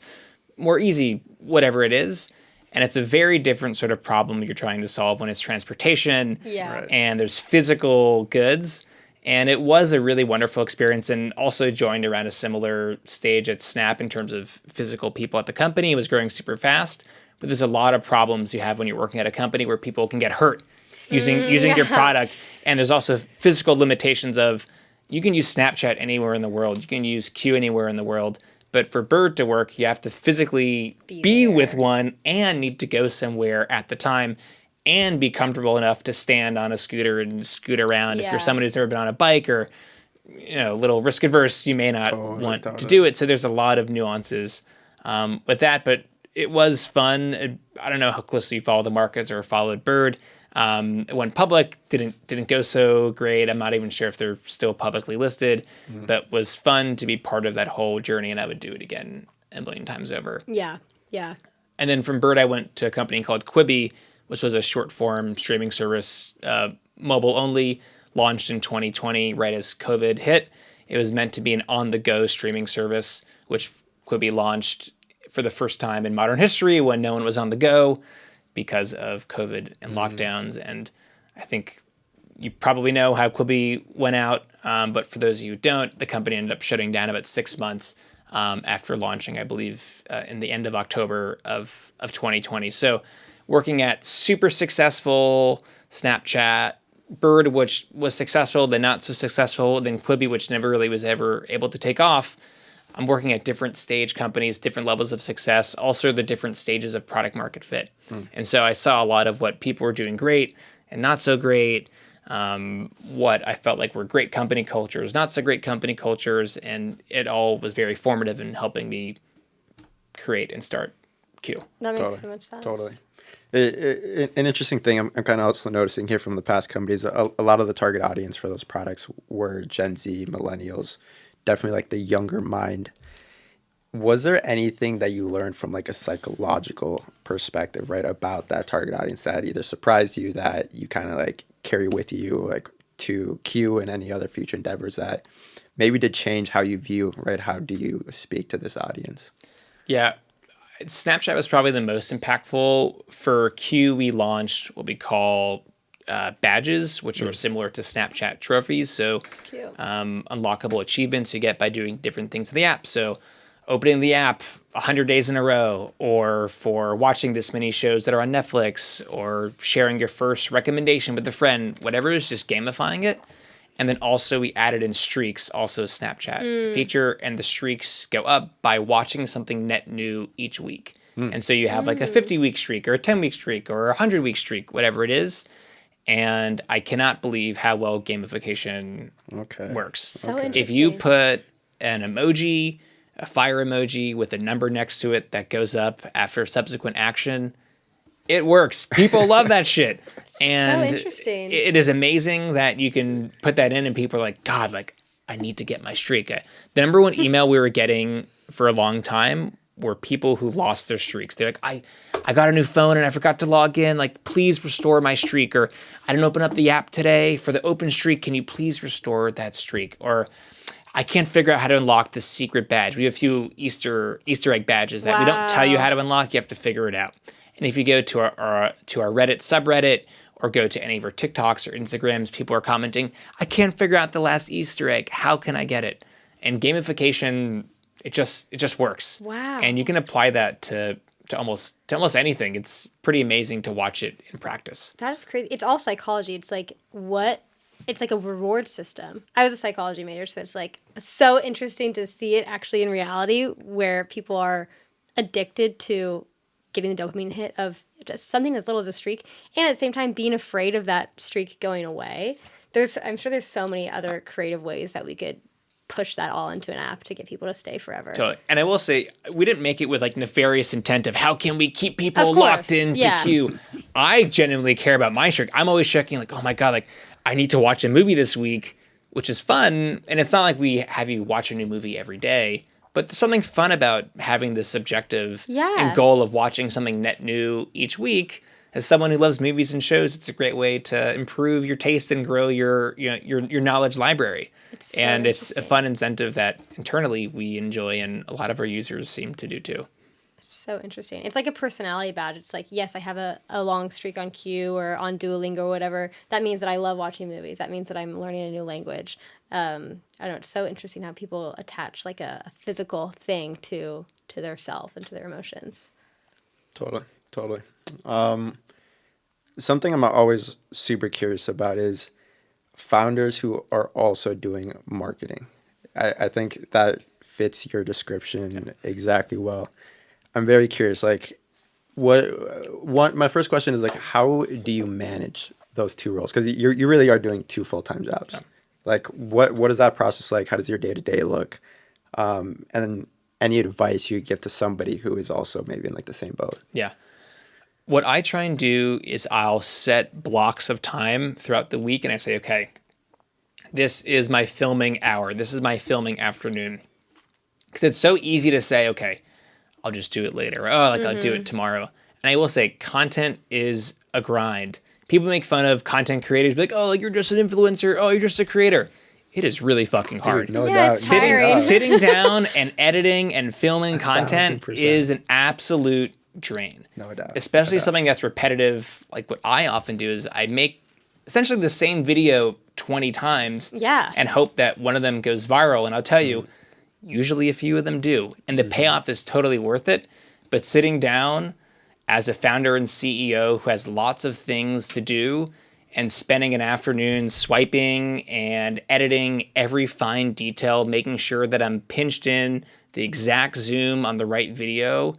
more easy, whatever it is. And it's a very different sort of problem you're trying to solve when it's transportation and there's physical goods. And it was a really wonderful experience, and also joined around a similar stage at Snap in terms of physical people at the company. It was growing super fast, but there's a lot of problems you have when you're working at a company where people can get hurt using your product. And there's also physical limitations of you can use Snapchat anywhere in the world. You can use Q anywhere in the world. But for Bird to work, you have to physically be with one and need to go somewhere at the time and be comfortable enough to stand on a scooter and scoot around. If you're someone who's never been on a bike or, a little risk adverse, you may not want to do it. So there's a lot of nuances with that, but it was fun. I don't know how closely you follow the markets or followed Bird. It went public, didn't go so great. I'm not even sure if they're still publicly listed, but was fun to be part of that whole journey, and I would do it again a million times over. Yeah. And then from Bird, I went to a company called Quibi, which was a short-form streaming service, mobile only, launched in 2020, right as COVID hit. It was meant to be an on-the-go streaming service, which Quibi launched for the first time in modern history when no one was on the go because of COVID and lockdowns. And I think You probably know how Quibi went out, but for those of you who don't, the company ended up shutting down about 6 months after launching, I believe, in the end of October of 2020. So working at super successful Snapchat, Bird, which was successful, then not so successful, then Quibi, which never really was ever able to take off. I'm working at different stage companies, different levels of success, also the different stages of product market fit. And so I saw a lot of what people were doing great and not so great, what I felt like were great company cultures, not so great company cultures, and it all was very formative in helping me create and start Q. That makes so much sense. Totally. An interesting thing I'm kind of also noticing here from the past companies, a lot of the target audience for those products were Gen Z, millennials, definitely like the younger mind. Was there anything that you learned from like a psychological perspective, right, about that target audience that either surprised you, that you kind of like carry with you like to Q and any other future endeavors that maybe did change how you view, right? How do you speak to this audience? Yeah. Snapchat was probably the most impactful. For Q, we launched what we call badges, which are similar to Snapchat trophies. So unlockable achievements you get by doing different things in the app. So opening the app 100 days in a row, or for watching this many shows that are on Netflix, or sharing your first recommendation with a friend, whatever it is, just gamifying it. And then also we added in streaks, also a Snapchat feature, and the streaks go up by watching something net new each week. And so you have like a 50-week streak or a 10-week streak or a 100-week streak, whatever it is. And I cannot believe how well gamification works. So interesting. If you put an emoji, a fire emoji with a number next to it that goes up after subsequent action, it works. People love that shit. And so interesting. It is amazing that you can put that in and people are like, God, like, I need to get my streak. The number one email we were getting for a long time were people who lost their streaks. They're like, I got a new phone and I forgot to log in. Like, please restore my streak. Or I didn't open up the app today for the open streak. Can you please restore that streak? Or I can't figure out how to unlock this secret badge. We have a few Easter egg badges that we don't tell you how to unlock. You have to figure it out. And if you go to our Reddit subreddit or go to any of our TikToks or Instagrams, people are commenting, I can't figure out the last Easter egg. How can I get it? And gamification, it just works. Wow. And you can apply that to almost anything. It's pretty amazing to watch it in practice. That is crazy. It's all psychology. It's like it's like a reward system. I was a psychology major, so it's like so interesting to see it actually in reality, where people are addicted to getting the dopamine hit of just something as little as a streak, and at the same time being afraid of that streak going away. I'm sure there's so many other creative ways that we could push that all into an app to get people to stay forever. Totally. And I will say, we didn't make it with like nefarious intent of how can we keep people locked into Q. I genuinely care about my streak. I'm always checking like, oh my God, like I need to watch a movie this week, which is fun. And it's not like we have you watch a new movie every day. But there's something fun about having this objective and goal of watching something net new each week. As someone who loves movies and shows, it's a great way to improve your taste and grow your knowledge library. It's a fun incentive that internally we enjoy, and a lot of our users seem to do too. So interesting. It's like a personality badge. It's like, yes, I have a long streak on Q or on Duolingo or whatever. That means that I love watching movies. That means that I'm learning a new language. I don't know. It's so interesting how people attach like a physical thing to their self and to their emotions. Totally. Something I'm always super curious about is founders who are also doing marketing. I think that fits your description exactly well. I'm very curious, like, my first question is, like, how do you manage those two roles? Because you really are doing two full-time jobs. Yeah. Like, what is that process like? How does your day-to-day look? And then any advice you give to somebody who is also maybe in, like, the same boat? Yeah. What I try and do is I'll set blocks of time throughout the week, and I say, okay, this is my filming hour. This is my filming afternoon. Because it's so easy to say, okay, I'll just do it later. I'll do it tomorrow. And I will say, content is a grind. People make fun of content creators, be like, oh, like you're just an influencer. Oh, you're just a creator. It is really fucking hard. Dude, no doubt. Sitting down and editing and filming content 1000%. Is an absolute drain. No doubt. Especially something that's repetitive. Like what I often do is I make essentially the same video 20 times Yeah. and hope that one of them goes viral. And I'll tell you, usually a few of them do. And the payoff is totally worth it. But sitting down as a founder and CEO who has lots of things to do and spending an afternoon swiping and editing every fine detail, making sure that I'm pinched in the exact zoom on the right video,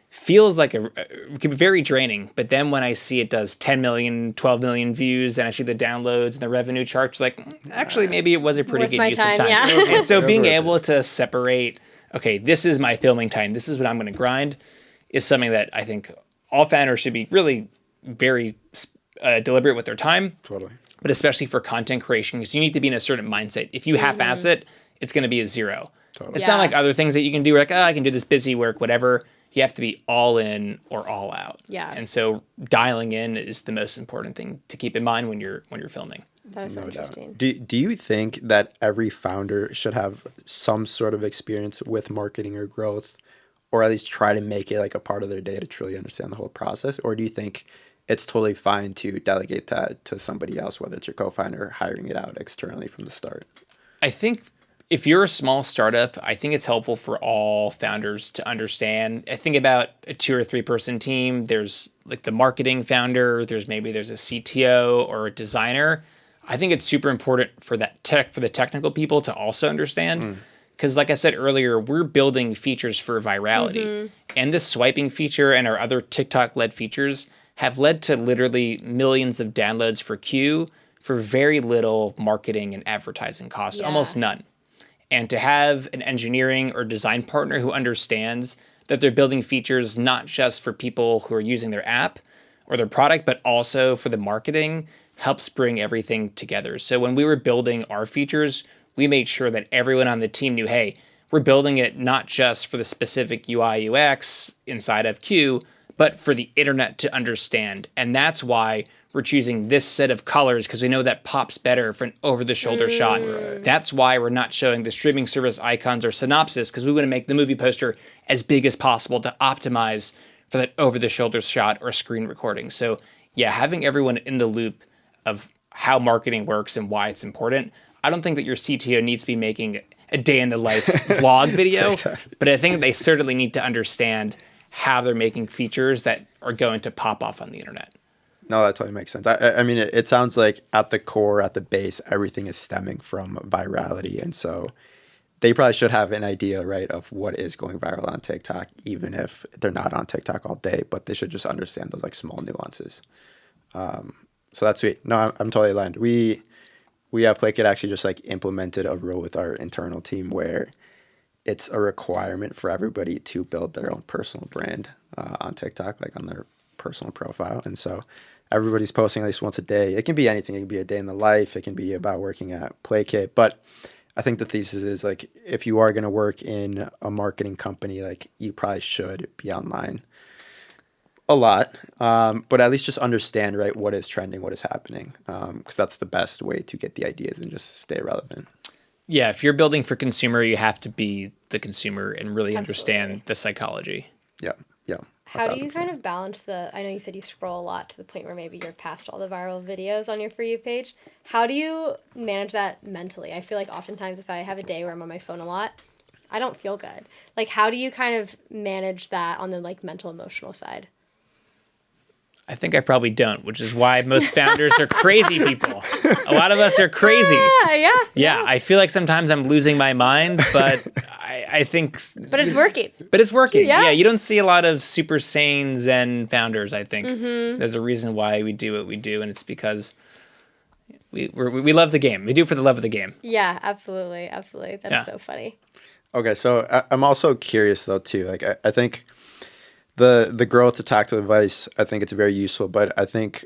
feels like it can be very draining. But then when I see it does 10 million, 12 million views, and I see the downloads and the revenue charts, like, actually, maybe it was a pretty good use of time. Yeah. And so being able to separate, okay, this is my filming time, this is what I'm going to grind, is something that I think all founders should be really very deliberate with their time. Totally. But especially for content creation, because you need to be in a certain mindset. If you half-ass it, it's going to be a zero. Totally. It's not like other things that you can do, like, I can do this busy work, whatever. You have to be all in or all out. Yeah. And so dialing in is the most important thing to keep in mind when you're filming. That was so interesting. Do you think that every founder should have some sort of experience with marketing or growth, or at least try to make it like a part of their day to truly understand the whole process? Or do you think it's totally fine to delegate that to somebody else, whether it's your co-founder or hiring it out externally from the start? I think if you're a small startup, I think it's helpful for all founders to understand. I think about a 2 or 3 person team. There's like the marketing founder. There's a CTO or a designer. I think it's super important for the technical people to also understand. Because like I said earlier, we're building features for virality. And this swiping feature and our other TikTok-led features have led to literally millions of downloads for Q for very little marketing and advertising cost, almost none. And to have an engineering or design partner who understands that they're building features not just for people who are using their app or their product, but also for the marketing, helps bring everything together. So when we were building our features, we made sure that everyone on the team knew, hey, we're building it not just for the specific UI UX inside of Q, but for the internet to understand. And that's why we're choosing this set of colors, because we know that pops better for an over-the-shoulder shot. Right. That's why we're not showing the streaming service icons or synopsis, because we want to make the movie poster as big as possible to optimize for that over-the-shoulder shot or screen recording. So yeah, having everyone in the loop of how marketing works and why it's important. I don't think that your CTO needs to be making a day in the life vlog video, but I think they certainly need to understand how they're making features that are going to pop off on the internet. No, that totally makes sense. I mean, it sounds like at the core, at the base, everything is stemming from virality. And so they probably should have an idea, right, of what is going viral on TikTok, even if they're not on TikTok all day, but they should just understand those like small nuances. So that's sweet. No, I'm totally aligned. We at Playkit actually just like implemented a rule with our internal team where it's a requirement for everybody to build their own personal brand on TikTok, like on their personal profile. And so everybody's posting at least once a day. It can be anything. It can be a day in the life. It can be about working at Playkit. But I think the thesis is like, if you are going to work in a marketing company, like you probably should be online a lot, but at least just understand, right, what is trending, what is happening, because that's the best way to get the ideas and just stay relevant. Yeah, if you're building for consumer, you have to be the consumer and really understand the psychology. Yeah. How do you kind of balance I know you said you scroll a lot to the point where maybe you're past all the viral videos on your For You page. How do you manage that mentally? I feel like oftentimes if I have a day where I'm on my phone a lot, I don't feel good. Like, how do you kind of manage that on the like mental, emotional side? I think I probably don't, which is why most founders are crazy people. A lot of us are crazy. Yeah, I feel like sometimes I'm losing my mind, but I think... But it's working. Yeah, you don't see a lot of super sane Zen founders, I think. There's a reason why we do what we do, and it's because we love the game. We do it for the love of the game. Yeah, absolutely. That's so funny. Okay, so I'm also curious, though, too. Like, I think... The growth to tactile advice, I think it's very useful, but I think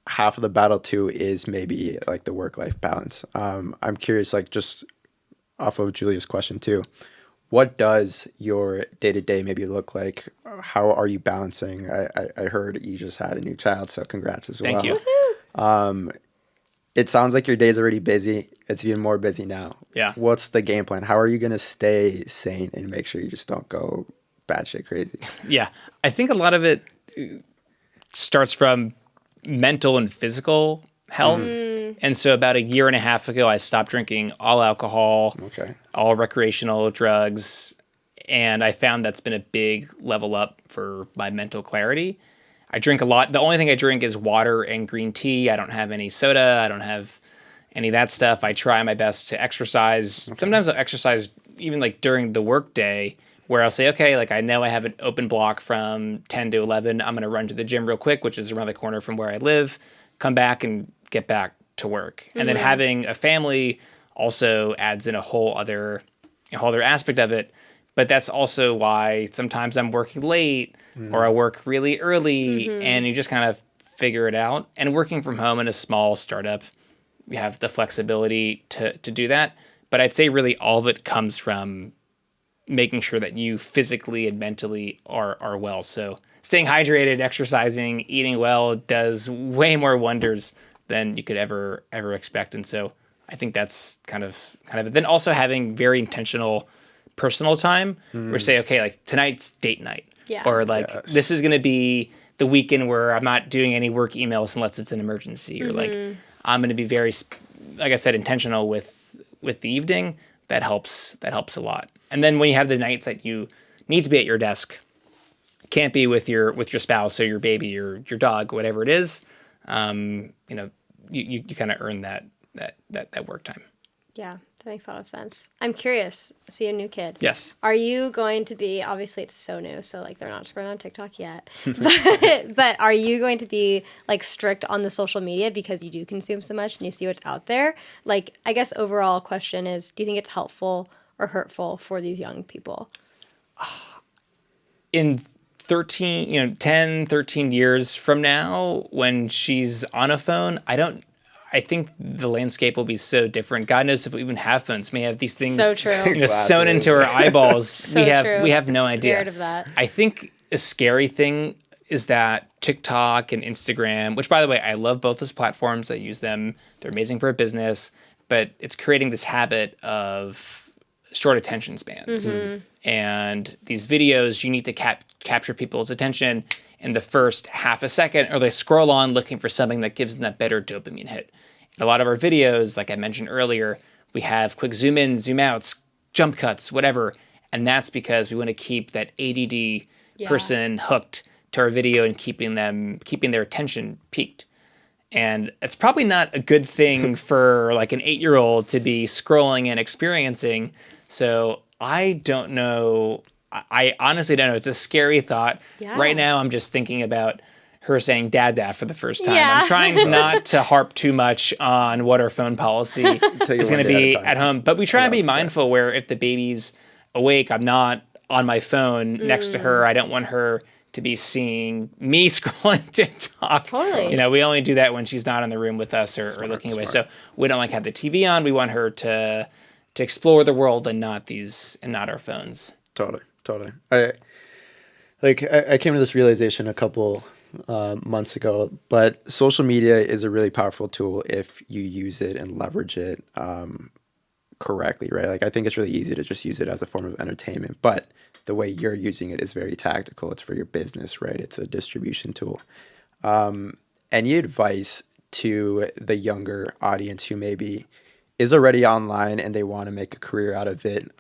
half of the battle too is maybe like the work-life balance. I'm curious, like just off of Julia's question too, what does your day-to-day maybe look like? How are you balancing? I heard you just had a new child, so congrats as well. Thank you. It sounds like your day's already busy. It's even more busy now. Yeah. What's the game plan? How are you going to stay sane and make sure you just don't go batshit crazy? Yeah, I think a lot of it starts from mental and physical health. And so about a year and a half ago, I stopped drinking all alcohol, all recreational drugs. And I found that's been a big level up for my mental clarity. I drink a lot. The only thing I drink is water and green tea. I don't have any soda. I don't have any of that stuff. I try my best to exercise. Sometimes I'll exercise even like during the work day, where I'll say, okay, like I know I have an open block from 10 to 11. I'm going to run to the gym real quick, which is around the corner from where I live, come back and get back to work. And then having a family also adds in a whole other aspect of it. But that's also why sometimes I'm working late or I work really early and you just kind of figure it out. And working from home in a small startup, we have the flexibility to do that. But I'd say really all of it comes from making sure that you physically and mentally are well. So staying hydrated, exercising, eating well does way more wonders than you could ever expect. And so I think that's kind of it. Then also having very intentional personal time where say, okay, like tonight's date night. Yeah. Or like this is going to be the weekend where I'm not doing any work emails unless it's an emergency. Or like I'm going to be very, like I said, intentional with the evening. That helps a lot. And then when you have the nights that you need to be at your desk, can't be with your spouse or your baby or your dog, whatever it is, you kind of earn that work time. Yeah, that makes a lot of sense. I'm curious. See a new kid. Yes. Are you going to be, obviously it's so new, so like they're not scrolling on TikTok yet, but are you going to be like strict on the social media because you do consume so much and you see what's out there? Like, I guess overall question is, do you think it's helpful or hurtful for these young people? In 10, 13 years from now, when she's on a phone, I think the landscape will be so different. God knows if we even have phones. May have these things So true. sewn into our eyeballs. So we have no idea. Scared of that. I think a scary thing is that TikTok and Instagram, which by the way, I love both those platforms. I use them. They're amazing for a business, but it's creating this habit of short attention spans. And these videos, you need to capture people's attention in the first half a second, or they scroll on looking for something that gives them that better dopamine hit. In a lot of our videos, like I mentioned earlier, we have quick zoom in, zoom outs, jump cuts, whatever. And that's because we want to keep that ADD person hooked to our video and keeping their attention peaked. And it's probably not a good thing for like an 8-year-old to be scrolling and experiencing. So I don't know. I honestly don't know. It's a scary thought. Yeah. Right now, I'm just thinking about her saying dad for the first time. Yeah. I'm trying not to harp too much on what our phone policy is going to be at home. But we try and be mindful where if the baby's awake, I'm not on my phone next to her. I don't want her to be seeing me scrolling TikTok. Totally. We only do that when she's not in the room with us or looking away. So we don't have the TV on. We want her to explore the world and not our phones. Totally. I came to this realization a couple months ago, but social media is a really powerful tool if you use it and leverage it correctly, right? Like I think it's really easy to just use it as a form of entertainment, but the way you're using it is very tactical. It's for your business, right? It's a distribution tool. Any advice to the younger audience who maybe is already online and they want to make a career out of it?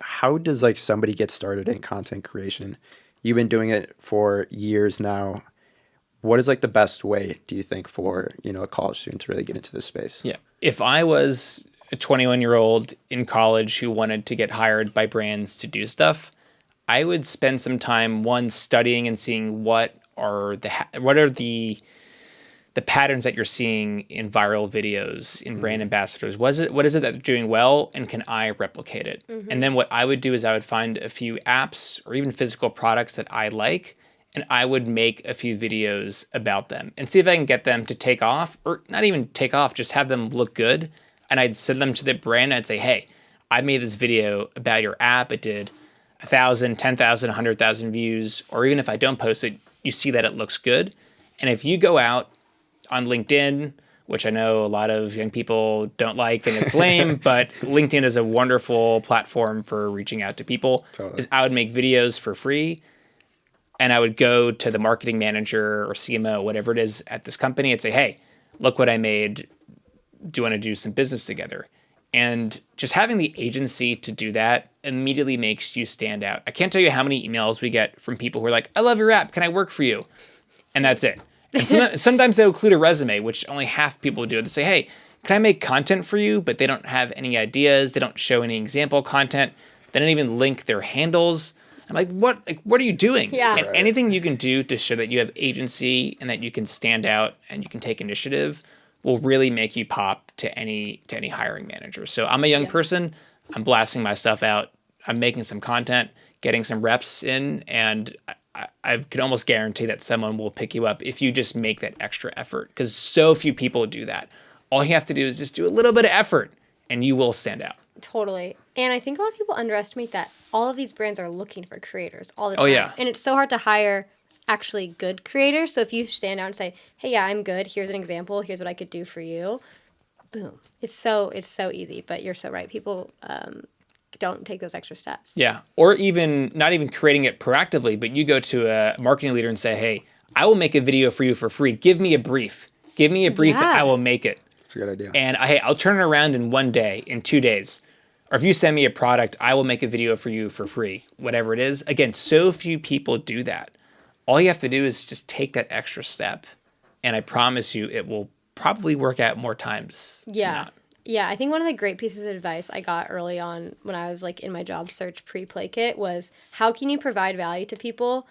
How does like somebody get started in content creation? You've been doing it for years now. What is like the best way, do you think, for a college student to really get into this space? Yeah. If I was a 21-year-old in college who wanted to get hired by brands to do stuff, I would spend some time studying and seeing what are the patterns that you're seeing in viral videos, in brand ambassadors. What is it that they're doing well, and can I replicate it? And then what I would do is I would find a few apps or even physical products that I like, and I would make a few videos about them and see if I can get them to take off, or not even take off, just have them look good. And I'd send them to the brand and I'd say, hey, I made this video about your app. It did 1,000, 10,000, 100,000 views. Or even if I don't post it, you see that it looks good. And if you go out on LinkedIn, which I know a lot of young people don't like and it's lame, but LinkedIn is a wonderful platform for reaching out to people. Totally. Is I would make videos for free, and I would go to the marketing manager or CMO, whatever it is at this company, and say, hey, look what I made. Do you want to do some business together? And just having the agency to do that immediately makes you stand out. I can't tell you how many emails we get from people who are like, I love your app. Can I work for you? And that's it. And sometimes they'll include a resume, which only half people do. They say, hey, can I make content for you? But they don't have any ideas. They don't show any example content. They don't even link their handles. I'm like, what? Like, what are you doing? Yeah. And anything you can do to show that you have agency and that you can stand out and you can take initiative will really make you pop to any hiring manager. So I'm a young person. I'm blasting my stuff out. I'm making some content, getting some reps in, and I can almost guarantee that someone will pick you up if you just make that extra effort, because so few people do that. All you have to do is just do a little bit of effort, and you will stand out. Totally. And I think a lot of people underestimate that all of these brands are looking for creators all the time. Oh, yeah. And it's so hard to hire actually good creators. So if you stand out and say, hey, yeah, I'm good. Here's an example. Here's what I could do for you. Boom. It's so easy, but you're so right. People don't take those extra steps. Yeah. Or even not even creating it proactively, but you go to a marketing leader and say, hey, I will make a video for you for free. Give me a brief. Give me a brief and I will make it. That's a good idea. And hey, I'll turn it around in 1 day, in 2 days. Or if you send me a product, I will make a video for you for free, whatever it is. Again, so few people do that. All you have to do is just take that extra step. And I promise you, it will probably work out more times than not. Yeah, I think one of the great pieces of advice I got early on when I was like in my job search pre-Playkit was, how can you provide value to people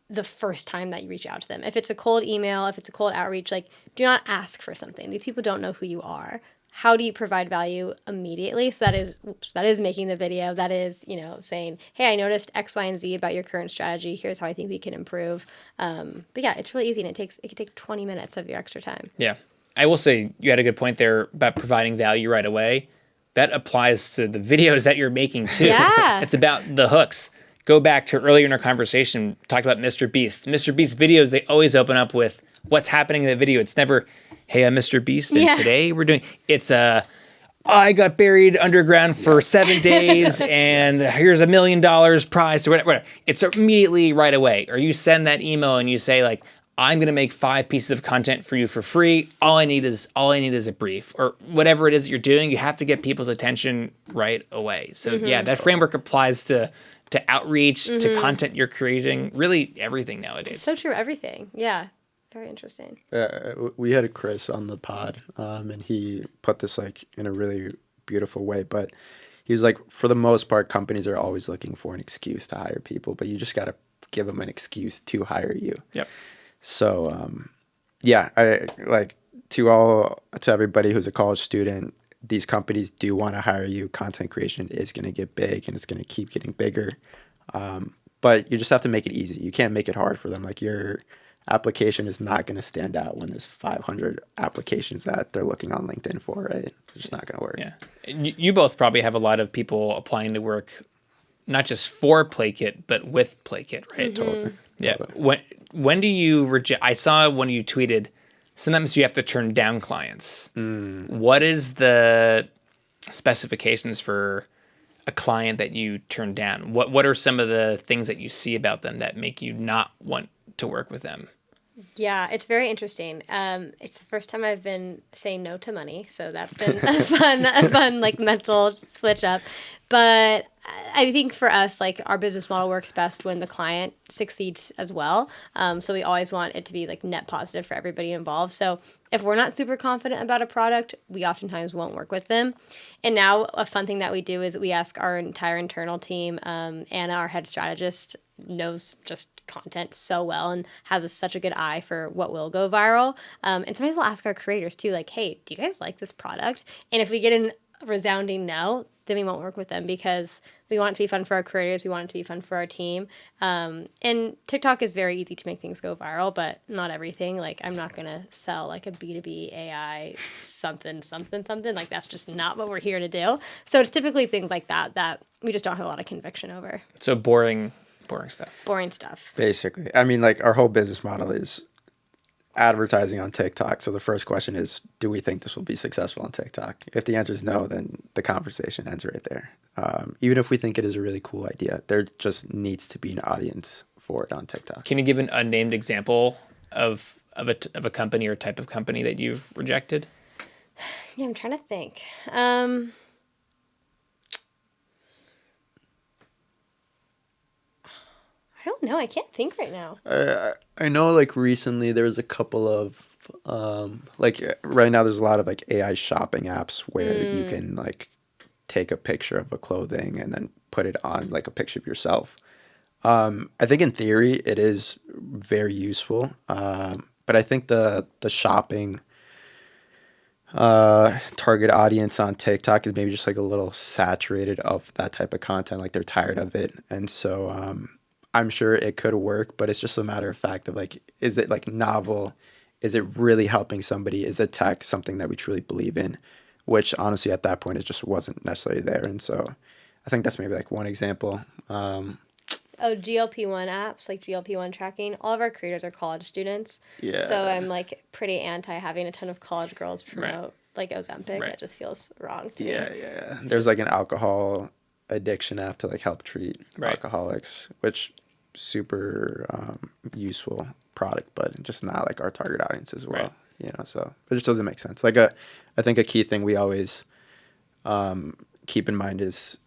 the first time that you reach out to them? If it's a cold email, if it's a cold outreach, like, do not ask for something. These people don't know who you are. How do you provide value immediately? So that is making the video. That is, saying, hey, I noticed X, Y, and Z about your current strategy. Here's how I think we can improve. But yeah, it's really easy, and it could take 20 minutes of your extra time. Yeah. I will say you had a good point there about providing value right away. That applies to the videos that you're making too. Yeah. It's about the hooks. Go back to earlier in our conversation, talked about MrBeast. MrBeast videos, they always open up with what's happening in the video. It's never, hey, I'm MrBeast, and today we're doing, it's I got buried underground for 7 days, and here's $1 million prize or whatever. It's immediately right away. Or you send that email and you say like, I'm going to make 5 pieces of content for you for free. All I need is a brief, or whatever it is that you're doing. You have to get people's attention right away. So yeah, that framework applies to outreach, to content you're creating, really everything nowadays. It's so true, everything. Yeah. Very interesting. We had Chris on the pod, and he put this like in a really beautiful way, but he was like, for the most part, companies are always looking for an excuse to hire people, but you just got to give them an excuse to hire you. Yep. So, yeah, I like to everybody who's a college student, these companies do want to hire you. Content creation is going to get big, and it's going to keep getting bigger. But you just have to make it easy. You can't make it hard for them. Like, your application is not going to stand out when there's 500 applications that they're looking on LinkedIn for, right? It's just not going to work. Yeah. You both probably have a lot of people applying to work, not just for Playkit, but with Playkit, right? Totally. Yeah. When do you reject? I saw when you tweeted, sometimes you have to turn down clients. What is the specifications for a client that you turn down? What are some of the things that you see about them that make you not want to work with them? Yeah, it's very interesting. It's the first time I've been saying no to money, so that's been a fun like mental switch up. But I think for us, like, our business model works best when the client succeeds as well. So we always want it to be like net positive for everybody involved. So if we're not super confident about a product, we oftentimes won't work with them. And now a fun thing that we do is we ask our entire internal team, and our head strategist knows just content so well and has such a good eye for what will go viral. And sometimes we'll ask our creators too, like, hey, do you guys like this product? And if we get a resounding no, then we won't work with them, because we want it to be fun for our creators. We want it to be fun for our team. And TikTok is very easy to make things go viral, but not everything. Like, I'm not going to sell like a B2B AI something. Like, that's just not what we're here to do. So it's typically things like that we just don't have a lot of conviction over. So boring stuff. Boring stuff. Basically. I mean, like, our whole business model is advertising on TikTok. So the first question is, do we think this will be successful on TikTok? If the answer is no, then the conversation ends right there. Even if we think it is a really cool idea, there just needs to be an audience for it on TikTok. Can you give an unnamed example of of a company or type of company that you've rejected? Yeah, I'm trying to think. I don't know. I can't think right now. I know like recently there was a couple of like right now there's a lot of like AI shopping apps where you can like take a picture of a clothing and then put it on like a picture of yourself. I think in theory it is very useful, but I think the shopping target audience on TikTok is maybe just like a little saturated of that type of content. Like they're tired of it, and so I'm sure it could work, but it's just a matter of fact of like, is it like novel? Is it really helping somebody? Is it tech something that we truly believe in? Which honestly, at that point, it just wasn't necessarily there, and so I think that's maybe like one example. Oh, GLP-1 apps, like GLP-1 tracking. All of our creators are college students. Yeah. So I'm like pretty anti having a ton of college girls promote Right. like Ozempic. Right. It just feels wrong to me. Yeah. There's like an alcohol addiction app to like help treat Right. alcoholics, which super useful product, but just not like our target audience as well. Right. You know, so it just doesn't make sense. Like I think a key thing we always keep in mind is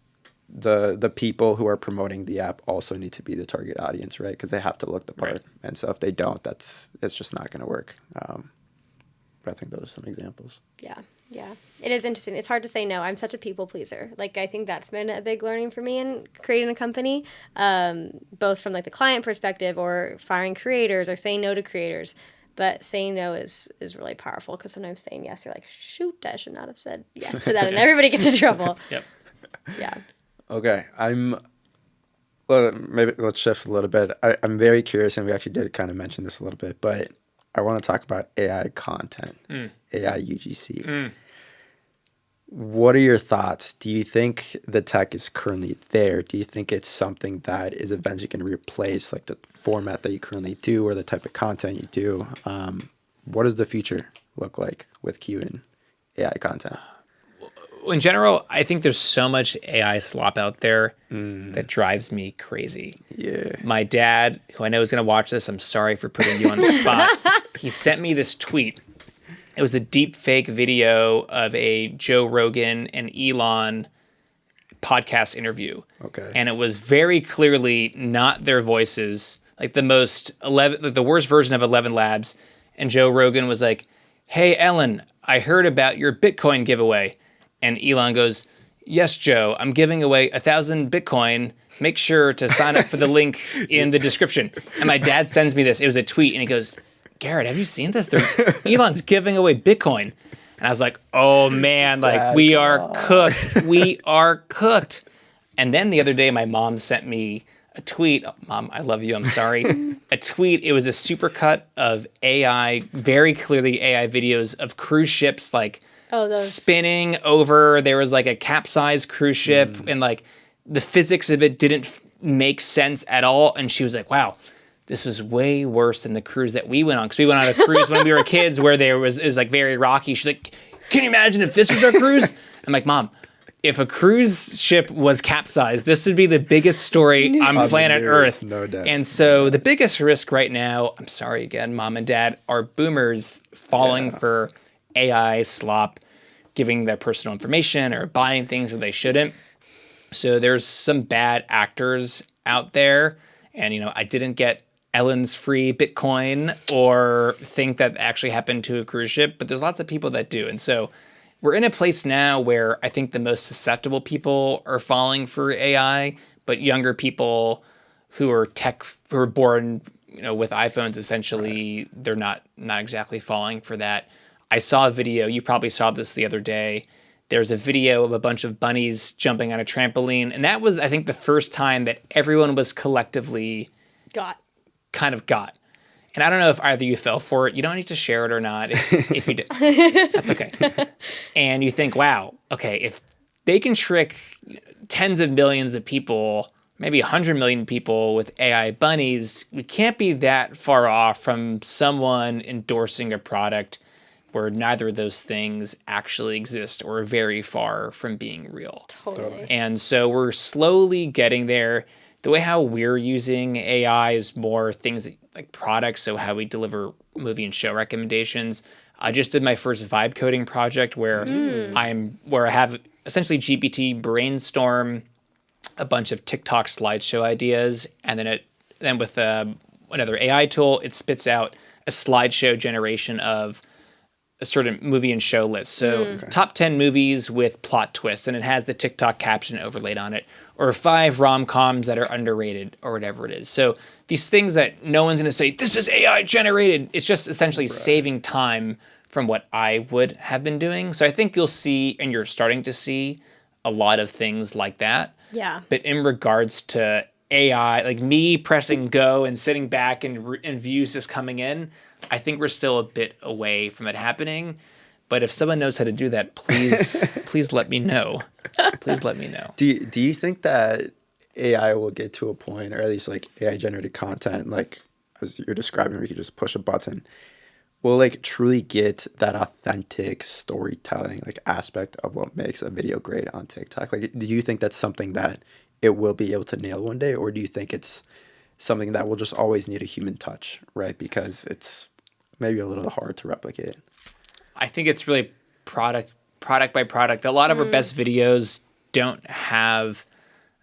the people who are promoting the app also need to be the target audience, right? Because they have to look the part, Right. and so if they don't, it's just not going to work. But I think those are some examples. Yeah. It is interesting. It's hard to say no. I'm such a people pleaser. Like, I think that's been a big learning for me in creating a company, both from like the client perspective or firing creators or saying no to creators. But saying no is really powerful, because sometimes saying yes, you're like, shoot, I should not have said yes to that, and everybody gets in trouble. Yep. Yeah. Okay, well, maybe let's shift a little bit. I'm very curious, and we actually did kind of mention this a little bit, but I want to talk about AI content, AI UGC. What are your thoughts? Do you think the tech is currently there? Do you think it's something that is eventually going to replace like the format that you currently do or the type of content you do? What does the future look like with Q and AI content? In general, I think there's so much AI slop out there that drives me crazy. Yeah. My dad, who I know is going to watch this, I'm sorry for putting you on the spot. He sent me this tweet. It was a deep fake video of a Joe Rogan and Elon podcast interview. Okay. And it was very clearly not their voices, like the worst version of 11 Labs. And Joe Rogan was like, "Hey, Ellen, I heard about your Bitcoin giveaway." And Elon goes, "Yes, Joe, I'm giving away 1,000 Bitcoin. Make sure to sign up for the link in the description." And my dad sends me this. It was a tweet, and he goes, "Garrett, have you seen this? Elon's giving away Bitcoin." And I was like, "Oh man, like Dad, we are cooked. We are cooked." And then the other day, my mom sent me a tweet. Oh, Mom, I love you. I'm sorry. A tweet. It was a supercut of AI, very clearly AI videos of cruise ships, like spinning over. There was like a capsized cruise ship, and like the physics of it didn't make sense at all. And she was like, "Wow, this was way worse than the cruise that we went on." Because we went on a cruise when we were kids where it was like very rocky. She's like, "Can you imagine if this was our cruise?" I'm like, "Mom, if a cruise ship was capsized, this would be the biggest story on planet Earth." No doubt. And so the biggest risk right now, I'm sorry again, Mom and Dad, are boomers falling for AI slop, giving their personal information or buying things where they shouldn't. So there's some bad actors out there. And, I didn't get Ellen's free Bitcoin or think that actually happened to a cruise ship, but there's lots of people that do. And so we're in a place now where I think the most susceptible people are falling for AI, but younger people who are who are born, with iPhones, essentially, they're not exactly falling for that. I saw a video, you probably saw this the other day. There's a video of a bunch of bunnies jumping on a trampoline. And that was, I think, the first time that everyone was collectively got. And I don't know if either you fell for it. You don't need to share it or not. If you did, that's okay. And you think, wow, okay, if they can trick tens of millions of people, maybe 100 million people with AI bunnies, we can't be that far off from someone endorsing a product where neither of those things actually exist or are very far from being real. Totally. And so we're slowly getting there. the way how we're using AI is more things like products, so how we deliver movie and show recommendations. I just did my first vibe coding project where I have essentially GPT brainstorm a bunch of TikTok slideshow ideas, and then with another AI tool, it spits out a slideshow generation of a certain movie and show list. So top 10 movies with plot twists, and it has the TikTok caption overlaid on it, or 5 rom-coms that are underrated, or whatever it is. So these things that no one's going to say, this is AI generated. It's just essentially saving time from what I would have been doing. So I think you'll see, and you're starting to see, a lot of things like that. Yeah. But in regards to AI, like me pressing go and sitting back and views just coming in, I think we're still a bit away from it happening. But if someone knows how to do that, please let me know. Please let me know. Do you think that AI will get to a point, or at least like AI generated content, like as you're describing, where you can just push a button, will like truly get that authentic storytelling like aspect of what makes a video great on TikTok? Like, do you think that's something that it will be able to nail one day, or do you think it's something that will just always need a human touch, right? Because it's maybe a little hard to replicate. I think it's really product by product. A lot of our best videos don't have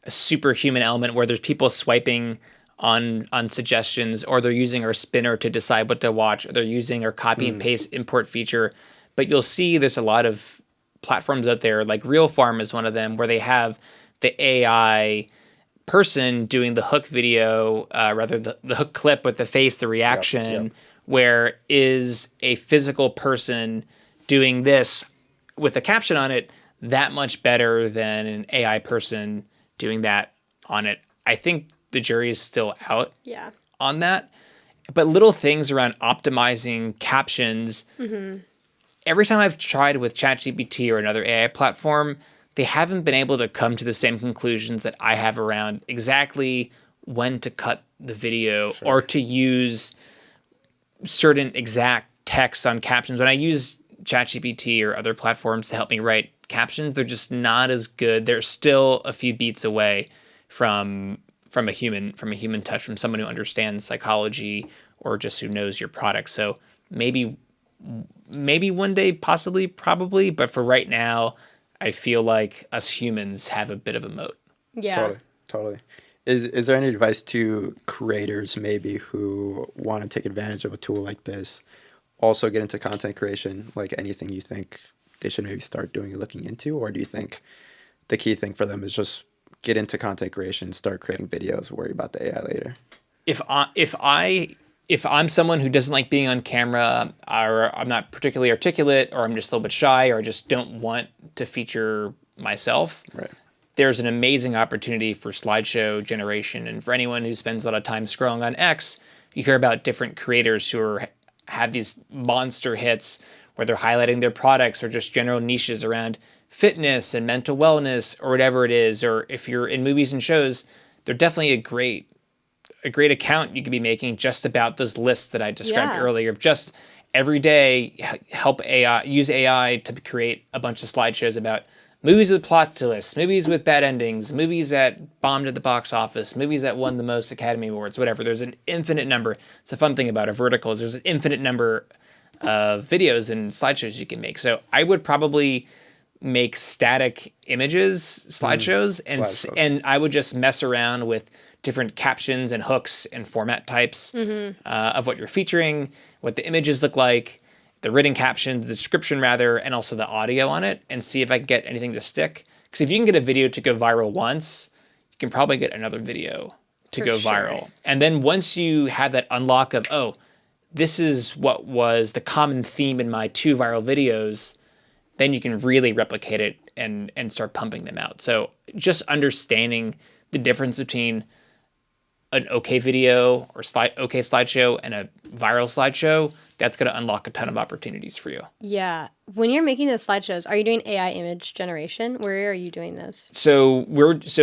a superhuman element where there's people swiping on suggestions, or they're using our spinner to decide what to watch, or they're using our copy and paste import feature. But you'll see there's a lot of platforms out there, like Real Farm is one of them, where they have the AI person doing the hook video, the hook clip with the face, the reaction, where is a physical person doing this with a caption on it that much better than an AI person doing that on it. I think the jury is still out on that. But little things around optimizing captions, every time I've tried with ChatGPT or another AI platform, they haven't been able to come to the same conclusions that I have around exactly when to cut the video or to use certain exact text on captions. When I use ChatGPT or other platforms to help me write captions, they're just not as good. They're still a few beats away from a human touch, from someone who understands psychology or just who knows your product. So maybe one day, possibly, probably, but for right now, I feel like us humans have a bit of a moat. Yeah. Totally. Is there any advice to creators maybe who want to take advantage of a tool like this, also get into content creation? Like anything you think they should maybe start doing and looking into? Or do you think the key thing for them is just get into content creation, start creating videos, worry about the AI later? If I'm someone who doesn't like being on camera, or I'm not particularly articulate, or I'm just a little bit shy, or I just don't want to feature myself, there's an amazing opportunity for slideshow generation. And for anyone who spends a lot of time scrolling on X, you hear about different creators who have these monster hits where they're highlighting their products or just general niches around fitness and mental wellness or whatever it is. Or if you're in movies and shows, they're definitely a great account you could be making just about those lists that I described earlier, of just every day use AI to create a bunch of slideshows about movies with plot twists, movies with bad endings, movies that bombed at the box office, movies that won the most Academy Awards, whatever. There's an infinite number. It's a fun thing about a vertical is there's an infinite number of videos and slideshows you can make. So I would probably make static images, slideshows, and I would just mess around with different captions and hooks and format types of what you're featuring, what the images look like, the written caption, the description rather, and also the audio on it, and see if I can get anything to stick. Because if you can get a video to go viral once, you can probably get another video to go viral. And then once you have that unlock of, oh, this is what was the common theme in my 2 viral videos, then you can really replicate it and start pumping them out. So just understanding the difference between an okay video or okay slideshow and a viral slideshow, that's going to unlock a ton of opportunities for you. Yeah. When you're making those slideshows, are you doing AI image generation? Where are you doing those? So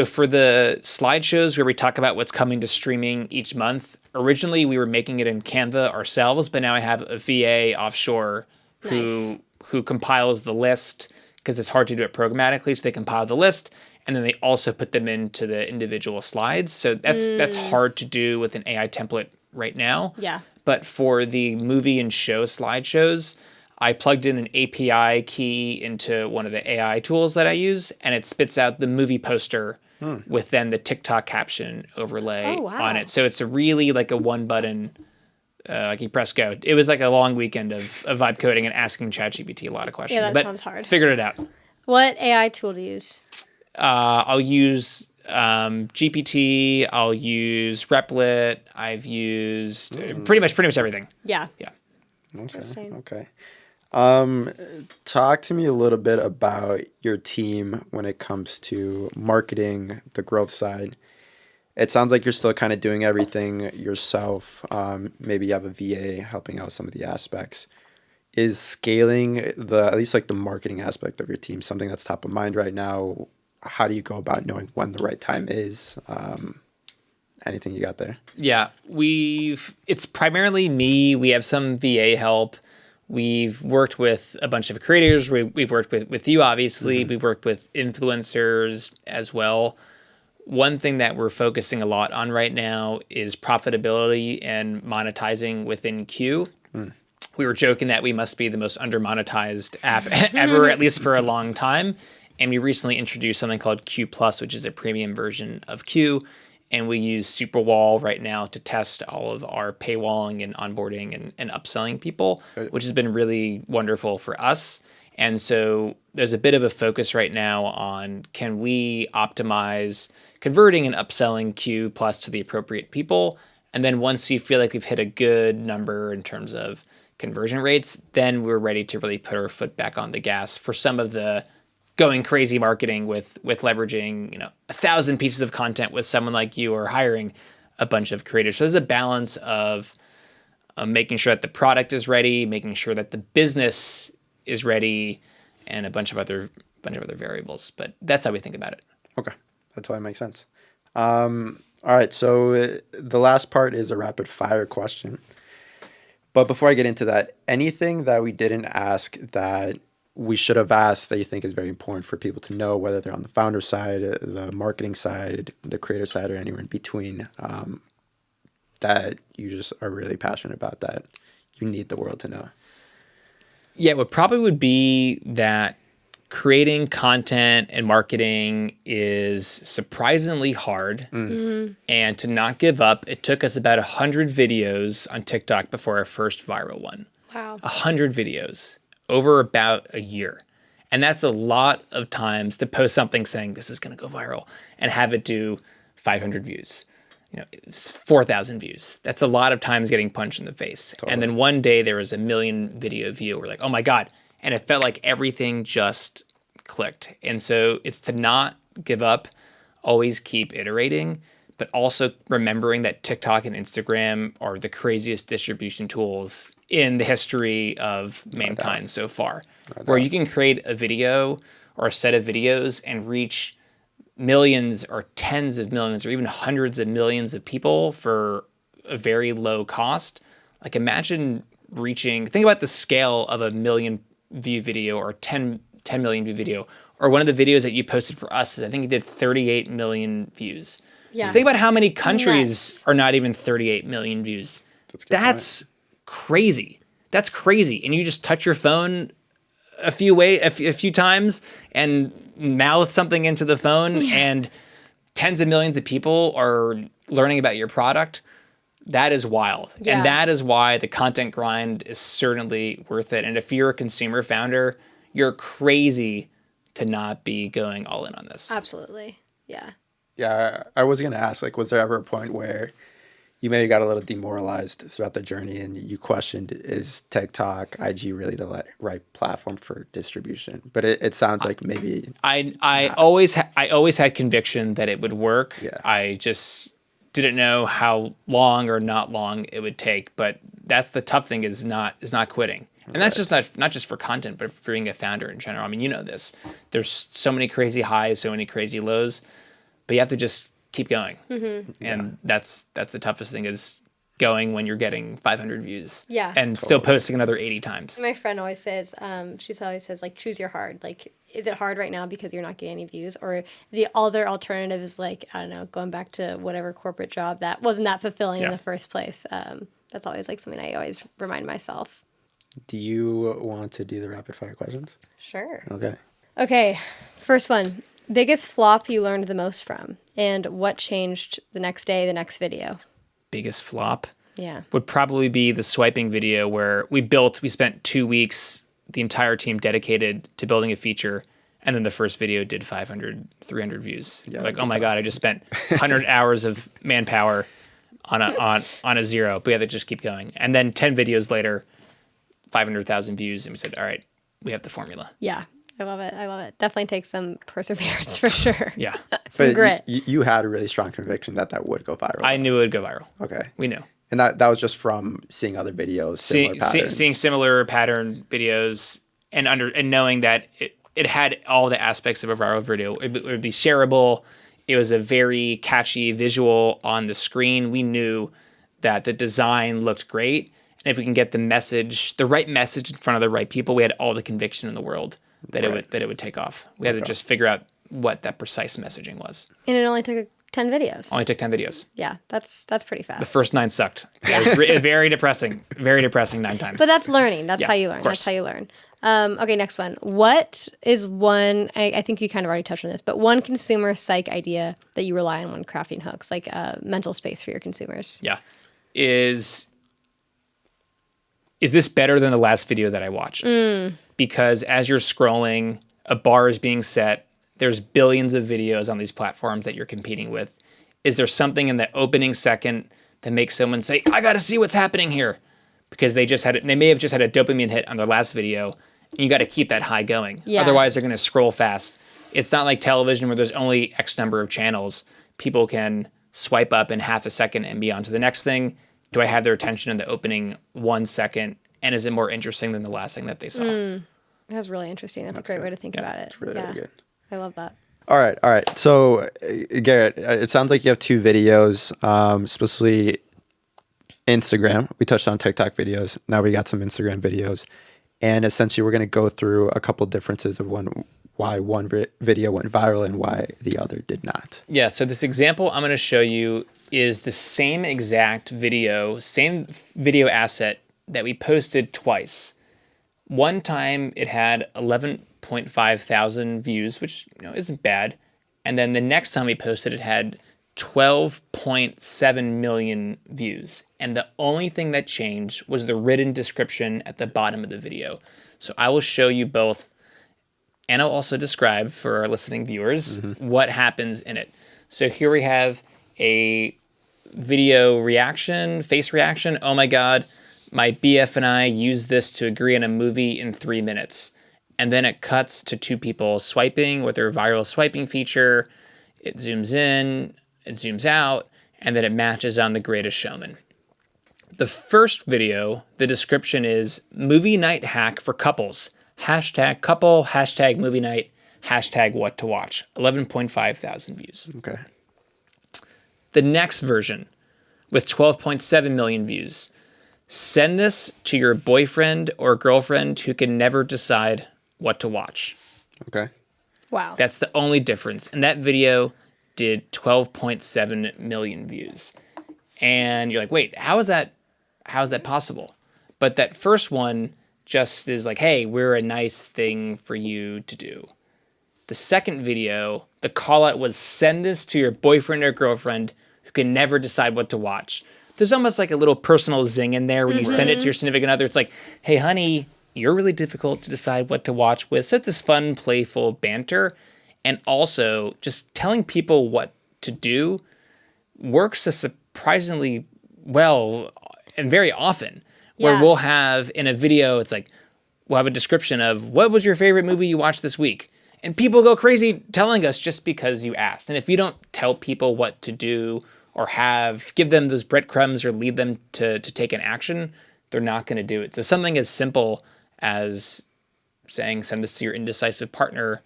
for the slideshows where we talk about what's coming to streaming each month, originally we were making it in Canva ourselves, but now I have a VA offshore who compiles the list, because it's hard to do it programmatically. So they compile the list, and then they also put them into the individual slides. So that's hard to do with an AI template right now. Yeah. But for the movie and show slideshows, I plugged in an API key into one of the AI tools that I use, and it spits out the movie poster with then the TikTok caption overlay on it. So it's a really like a one button, like you press go. It was like a long weekend of vibe coding and asking ChatGPT a lot of questions. Yeah, that but sounds hard. Figured it out. What AI tool to use? I'll use GPT. I'll use Replit. I've used pretty much everything. Yeah. Yeah. Okay. Talk to me a little bit about your team when it comes to marketing, the growth side. It sounds like you're still kind of doing everything yourself. Maybe you have a VA helping out with some of the aspects. Is scaling at least like the marketing aspect of your team something that's top of mind right now? How do you go about knowing when the right time is? Anything you got there? Yeah, it's primarily me. We have some VA help. We've worked with a bunch of creators. We've worked with you, obviously. We've worked with influencers as well. One thing that we're focusing a lot on right now is profitability and monetizing within Q. We were joking that we must be the most under-monetized app ever, at least for a long time. And we recently introduced something called Q Plus, which is a premium version of Q. And we use Superwall right now to test all of our paywalling and onboarding and upselling people, which has been really wonderful for us. And so there's a bit of a focus right now on can we optimize converting and upselling Q Plus to the appropriate people. And then once we feel like we've hit a good number in terms of conversion rates, then we're ready to really put our foot back on the gas for some of the going crazy marketing with leveraging 1,000 pieces of content with someone like you, or hiring a bunch of creators. So there's a balance of making sure that the product is ready, making sure that the business is ready, and a bunch of other variables. But that's how we think about it. Okay, that's why it makes sense. All right, so the last part is a rapid fire question. But before I get into that, anything that we didn't ask that we should have asked that you think is very important for people to know, whether they're on the founder side, the marketing side, the creator side, or anywhere in between, that you just are really passionate about, that you need the world to know? Yeah, what probably would be that creating content and marketing is surprisingly hard. And to not give up, it took us about 100 videos on TikTok before our first viral one. Wow. 100 videos over about a year. And that's a lot of times to post something saying this is going to go viral and have it do 500 views, 4,000 views. That's a lot of times getting punched in the face. Totally. And then one day there was 1 million video view. We're like, oh my God. And it felt like everything just clicked. And so it's to not give up, always keep iterating, but also remembering that TikTok and Instagram are the craziest distribution tools in the history of mankind so far, where you can create a video or a set of videos and reach millions or tens of millions or even hundreds of millions of people for a very low cost. Like imagine think about the scale of a 1 million view video or 10 million view video, or one of the videos that you posted for us, I think it did 38 million views. Yeah. Think about how many countries are not even 38 million views. That's crazy. That's crazy. And you just touch your phone a few times and mouth something into the phone and tens of millions of people are learning about your product. That is wild. Yeah. And that is why the content grind is certainly worth it. And if you're a consumer founder, you're crazy to not be going all in on this. Absolutely. Yeah. Yeah, I was going to ask, was there ever a point where you maybe got a little demoralized throughout the journey and you questioned, is TikTok, IG really the right platform for distribution? But it sounds like maybe... I always had conviction that it would work. Yeah. I just didn't know how long or not long it would take. But that's the tough thing, is not quitting. And that's just not just for content, but for being a founder in general. I mean, this. There's so many crazy highs, so many crazy lows, but you have to just keep going. And that's the toughest thing, is going when you're getting 500 views. Yeah. And still posting another 80 times. My friend always says, like, choose your hard. Like, is it hard right now because you're not getting any views? Or the other alternative is, like, I don't know, going back to whatever corporate job that wasn't that fulfilling in the first place. That's always, like, something I always remind myself. Do you want to do the rapid fire questions? Sure. Okay. First one. Biggest flop you learned the most from, and what changed the next day, the next video? Biggest flop Yeah. would probably be the swiping video where we spent 2 weeks, the entire team dedicated to building a feature, and then the first video did 500, 300 views. Yeah, like, oh my God, I just spent 100 hours of manpower on a zero. But we had to just keep going. And then 10 videos later, 500,000 views, and we said, all right, we have the formula. Yeah. I love it. Definitely takes some perseverance for sure. Yeah. Some grit. You had a really strong conviction that would go viral. I knew it would go viral. Okay. We knew. And that was just from seeing other videos, Seeing similar pattern videos and knowing that it had all the aspects of a viral video. It would be shareable. It was a very catchy visual on the screen. We knew that the design looked great. And if we can get the right message in front of the right people, we had all the conviction in the world that it would take off. We had to just figure out what that precise messaging was. And it only took 10 videos. Only took 10 videos. Yeah, that's pretty fast. The first 9 sucked. Yeah. It was very depressing. Very depressing 9 times. But that's learning. That's how you learn. Of course. That's how you learn. Okay, next one. What is one, I think you kind of already touched on this, but one consumer psych idea that you rely on when crafting hooks, like mental space for your consumers? Yeah. Is this better than the last video that I watched? Because as you're scrolling, a bar is being set. There's billions of videos on these platforms that you're competing with. Is there something in the opening second that makes someone say, I got to see what's happening here? Because they may have just had a dopamine hit on their last video, and you got to keep that high going. Yeah. Otherwise, they're going to scroll fast. It's not like television where there's only X number of channels. People can swipe up in half a second and be on to the next thing. Do I have their attention in the opening 1 second? And is it more interesting than the last thing that they saw? That's really interesting. That's a great way to think about it. It's really good. I love that. All right. So, Garrett, it sounds like you have 2 videos, specifically Instagram. We touched on TikTok videos. Now we got some Instagram videos. And essentially, we're going to go through a couple differences of why one video went viral and why the other did not. Yeah, so this example I'm going to show you is the same exact video, same video asset that we posted twice. One time it had 11.5 thousand views, which isn't bad. And then the next time we posted it had 12.7 million views. And the only thing that changed was the written description at the bottom of the video. So I will show you both, and I'll also describe for our listening viewers what happens in it. So here we have a video reaction, face reaction. Oh my God, my BF and I used this to agree on a movie in 3 minutes. And then it cuts to 2 people swiping with their viral swiping feature. It zooms in, it zooms out, and then it matches on The Greatest Showman. The first video, the description is movie night hack for couples. Hashtag couple, hashtag movie night, hashtag what to watch. 11.5 thousand views. Okay. The next version with 12.7 million views. Send this to your boyfriend or girlfriend who can never decide what to watch. Okay. Wow. That's the only difference. And that video did 12.7 million views. And you're like, wait, how is that possible? But that first one just is like, hey, we're a nice thing for you to do. The second video, the call out was send this to your boyfriend or girlfriend who can never decide what to watch. There's almost like a little personal zing in there when you send it to your significant other. It's like, hey, honey, you're really difficult to decide what to watch with. So it's this fun, playful banter. And also just telling people what to do works surprisingly well and very often. Where we'll have in a video, it's like, we'll have a description of what was your favorite movie you watched this week? And people go crazy telling us just because you asked. And if you don't tell people what to do or give them those breadcrumbs or lead them to take an action, they're not going to do it. So something as simple as saying, send this to your indecisive partner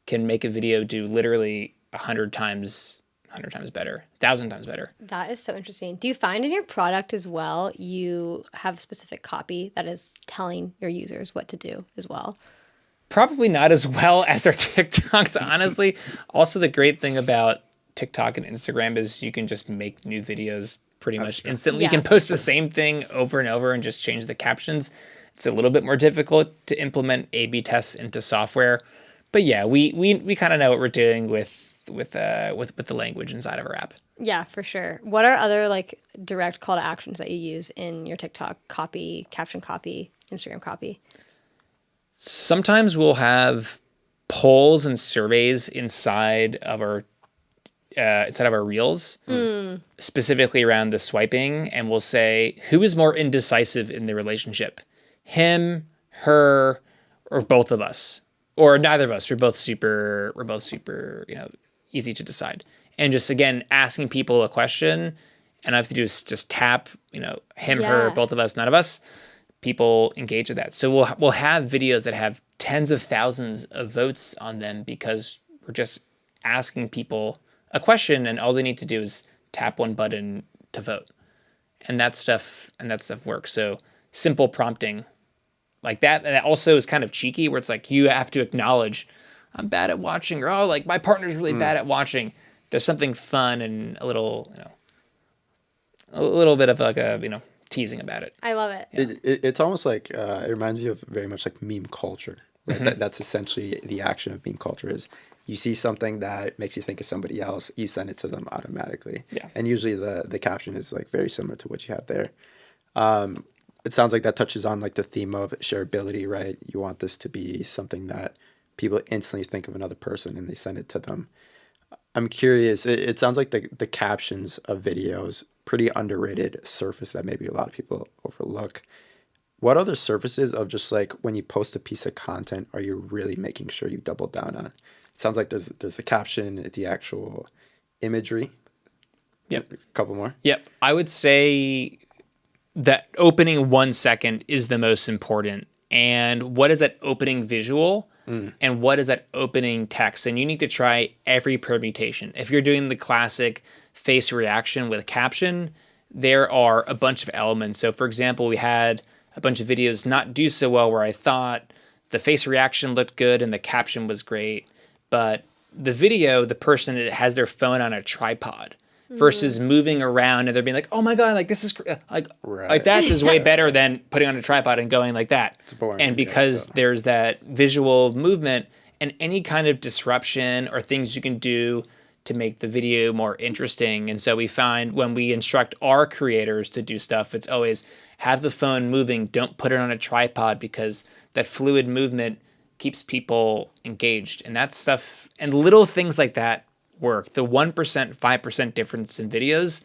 can make a video do literally 100 times 100 times better, 1,000 times better. That is so interesting. Do you find in your product as well, you have specific copy that is telling your users what to do as well? Probably not as well as our TikToks, honestly. Also, the great thing about TikTok and Instagram is you can just make new videos pretty much instantly. You can post the same thing over and over and just change the captions. It's a little bit more difficult to implement A/B tests into software, but yeah, we kind of know what we're doing with the language inside of our app. Yeah, for sure. What are other like direct call to actions that you use in your TikTok copy, caption copy, Instagram copy? Sometimes we'll have polls and surveys inside of our reels, specifically around the swiping, and we'll say who is more indecisive in the relationship, him, her, or both of us, or neither of us. We're both super, easy to decide. And just again asking people a question, and all I have to do is just tap, him, her, both of us, none of us. People engage with that. So we'll have videos that have tens of thousands of votes on them because we're just asking people a question, and all they need to do is tap one button to vote. And that stuff works. So simple prompting like that. And that also is kind of cheeky where it's like you have to acknowledge I'm bad at watching, or like my partner's really bad at watching. There's something fun and a little bit of like a, teasing about it. I love it. Yeah. It's almost like, it reminds me of very much like meme culture, right? Mm-hmm. That's essentially the action of meme culture is you see something that makes you think of somebody else, you send it to them automatically. Yeah. And usually the caption is like very similar to what you have there. It sounds like that touches on like the theme of shareability, right? You want this to be something that people instantly think of another person and they send it to them. I'm curious, it sounds like the captions of videos, pretty underrated surface that maybe a lot of people overlook. What other surfaces of just like when you post a piece of content are you really making sure you double down on? It sounds like there's the caption, the actual imagery. Yep. A couple more. Yep. I would say that opening 1 second is the most important. And what is that opening visual? And what is that opening text? And you need to try every permutation. If you're doing the classic face reaction with caption, there are a bunch of elements. So for example, we had a bunch of videos not do so well where I thought the face reaction looked good and the caption was great, but the video, the person has their phone on a tripod versus moving around and they're being like, oh my God, like this is like that is way better than putting on a tripod and going like that. It's boring. And because there's that visual movement and any kind of disruption or things you can do to make the video more interesting. And so we find when we instruct our creators to do stuff, it's always have the phone moving, don't put it on a tripod because that fluid movement keeps people engaged. And that stuff and little things like that work. The 1%, 5% difference in videos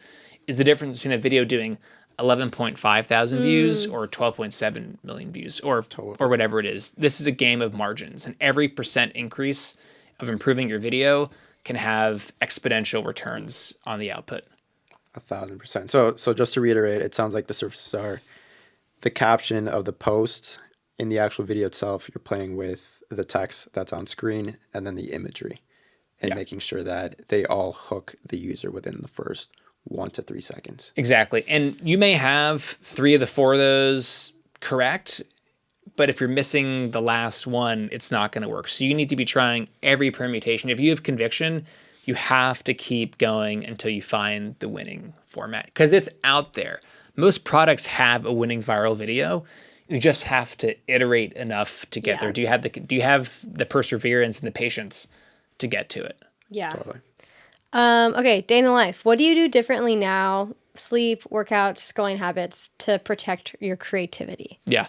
is the difference between a video doing 11.5 thousand views or 12.7 million views or whatever it is. This is a game of margins, and every percent increase of improving your video can have exponential returns on the output. 1,000%. So just to reiterate, it sounds like the surfaces are the caption of the post in the actual video itself. You're playing with the text that's on screen and then the imagery. And making sure that they all hook the user within the first 1 to 3 seconds. Exactly. And you may have 3 of the 4 of those correct, but if you're missing the last one, it's not going to work. So you need to be trying every permutation. If you have conviction, you have to keep going until you find the winning format because it's out there. Most products have a winning viral video. You just have to iterate enough to get there. Do you have the perseverance and the patience to get to it? Yeah. Totally. Okay, day in the life. What do you do differently now? Sleep, workouts, scrolling habits to protect your creativity. Yeah.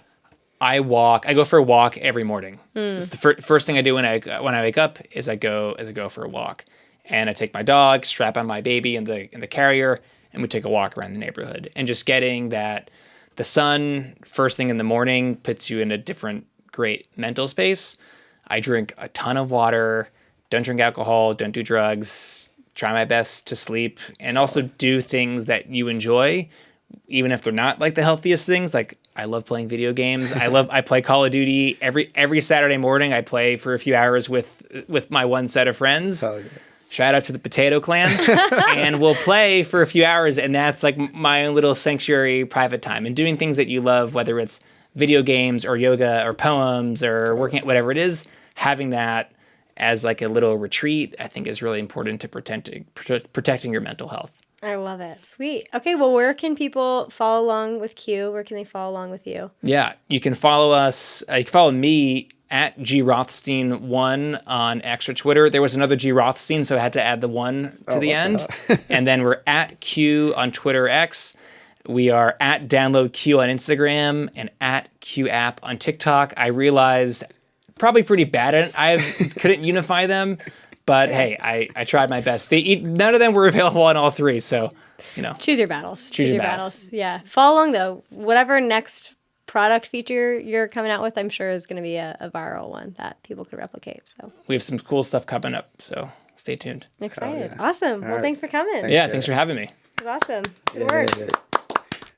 I go for a walk every morning. It's the first thing I do when I wake up is I go for a walk. And I take my dog, strap on my baby in the carrier, and we take a walk around the neighborhood. And just getting that the sun first thing in the morning puts you in a different great mental space. I drink a ton of water. Don't drink alcohol, don't do drugs, try my best to sleep, and also do things that you enjoy, even if they're not like the healthiest things. Like I love playing video games. I play Call of Duty every Saturday morning. I play for a few hours with my one set of friends. Shout out to the Potato Clan. And we'll play for a few hours, and that's like my own little sanctuary private time. And doing things that you love, whether it's video games or yoga or poems or working at whatever it is, having that as like a little retreat, I think is really important to protecting your mental health. I love it. Sweet. Okay, well, where can people follow along with Q? Where can they follow along with you? Yeah, you can follow us. You can follow me at GRothstein1 on X or Twitter. There was another G Rothstein, so I had to add the 1 to the end. And then we're at Q on Twitter X. We are at Download Q on Instagram and at Q app on TikTok. I realized probably pretty bad at it. I couldn't unify them. But hey, I tried my best. None of them were available on all three, so choose your battles. Choose your battles. Yeah, follow along though. Whatever next product feature you're coming out with, I'm sure is going to be a viral one that people could replicate. So we have some cool stuff coming up. So stay tuned. I'm excited. Awesome. Well, thanks for coming. Thanks for having me. It was awesome. Good work.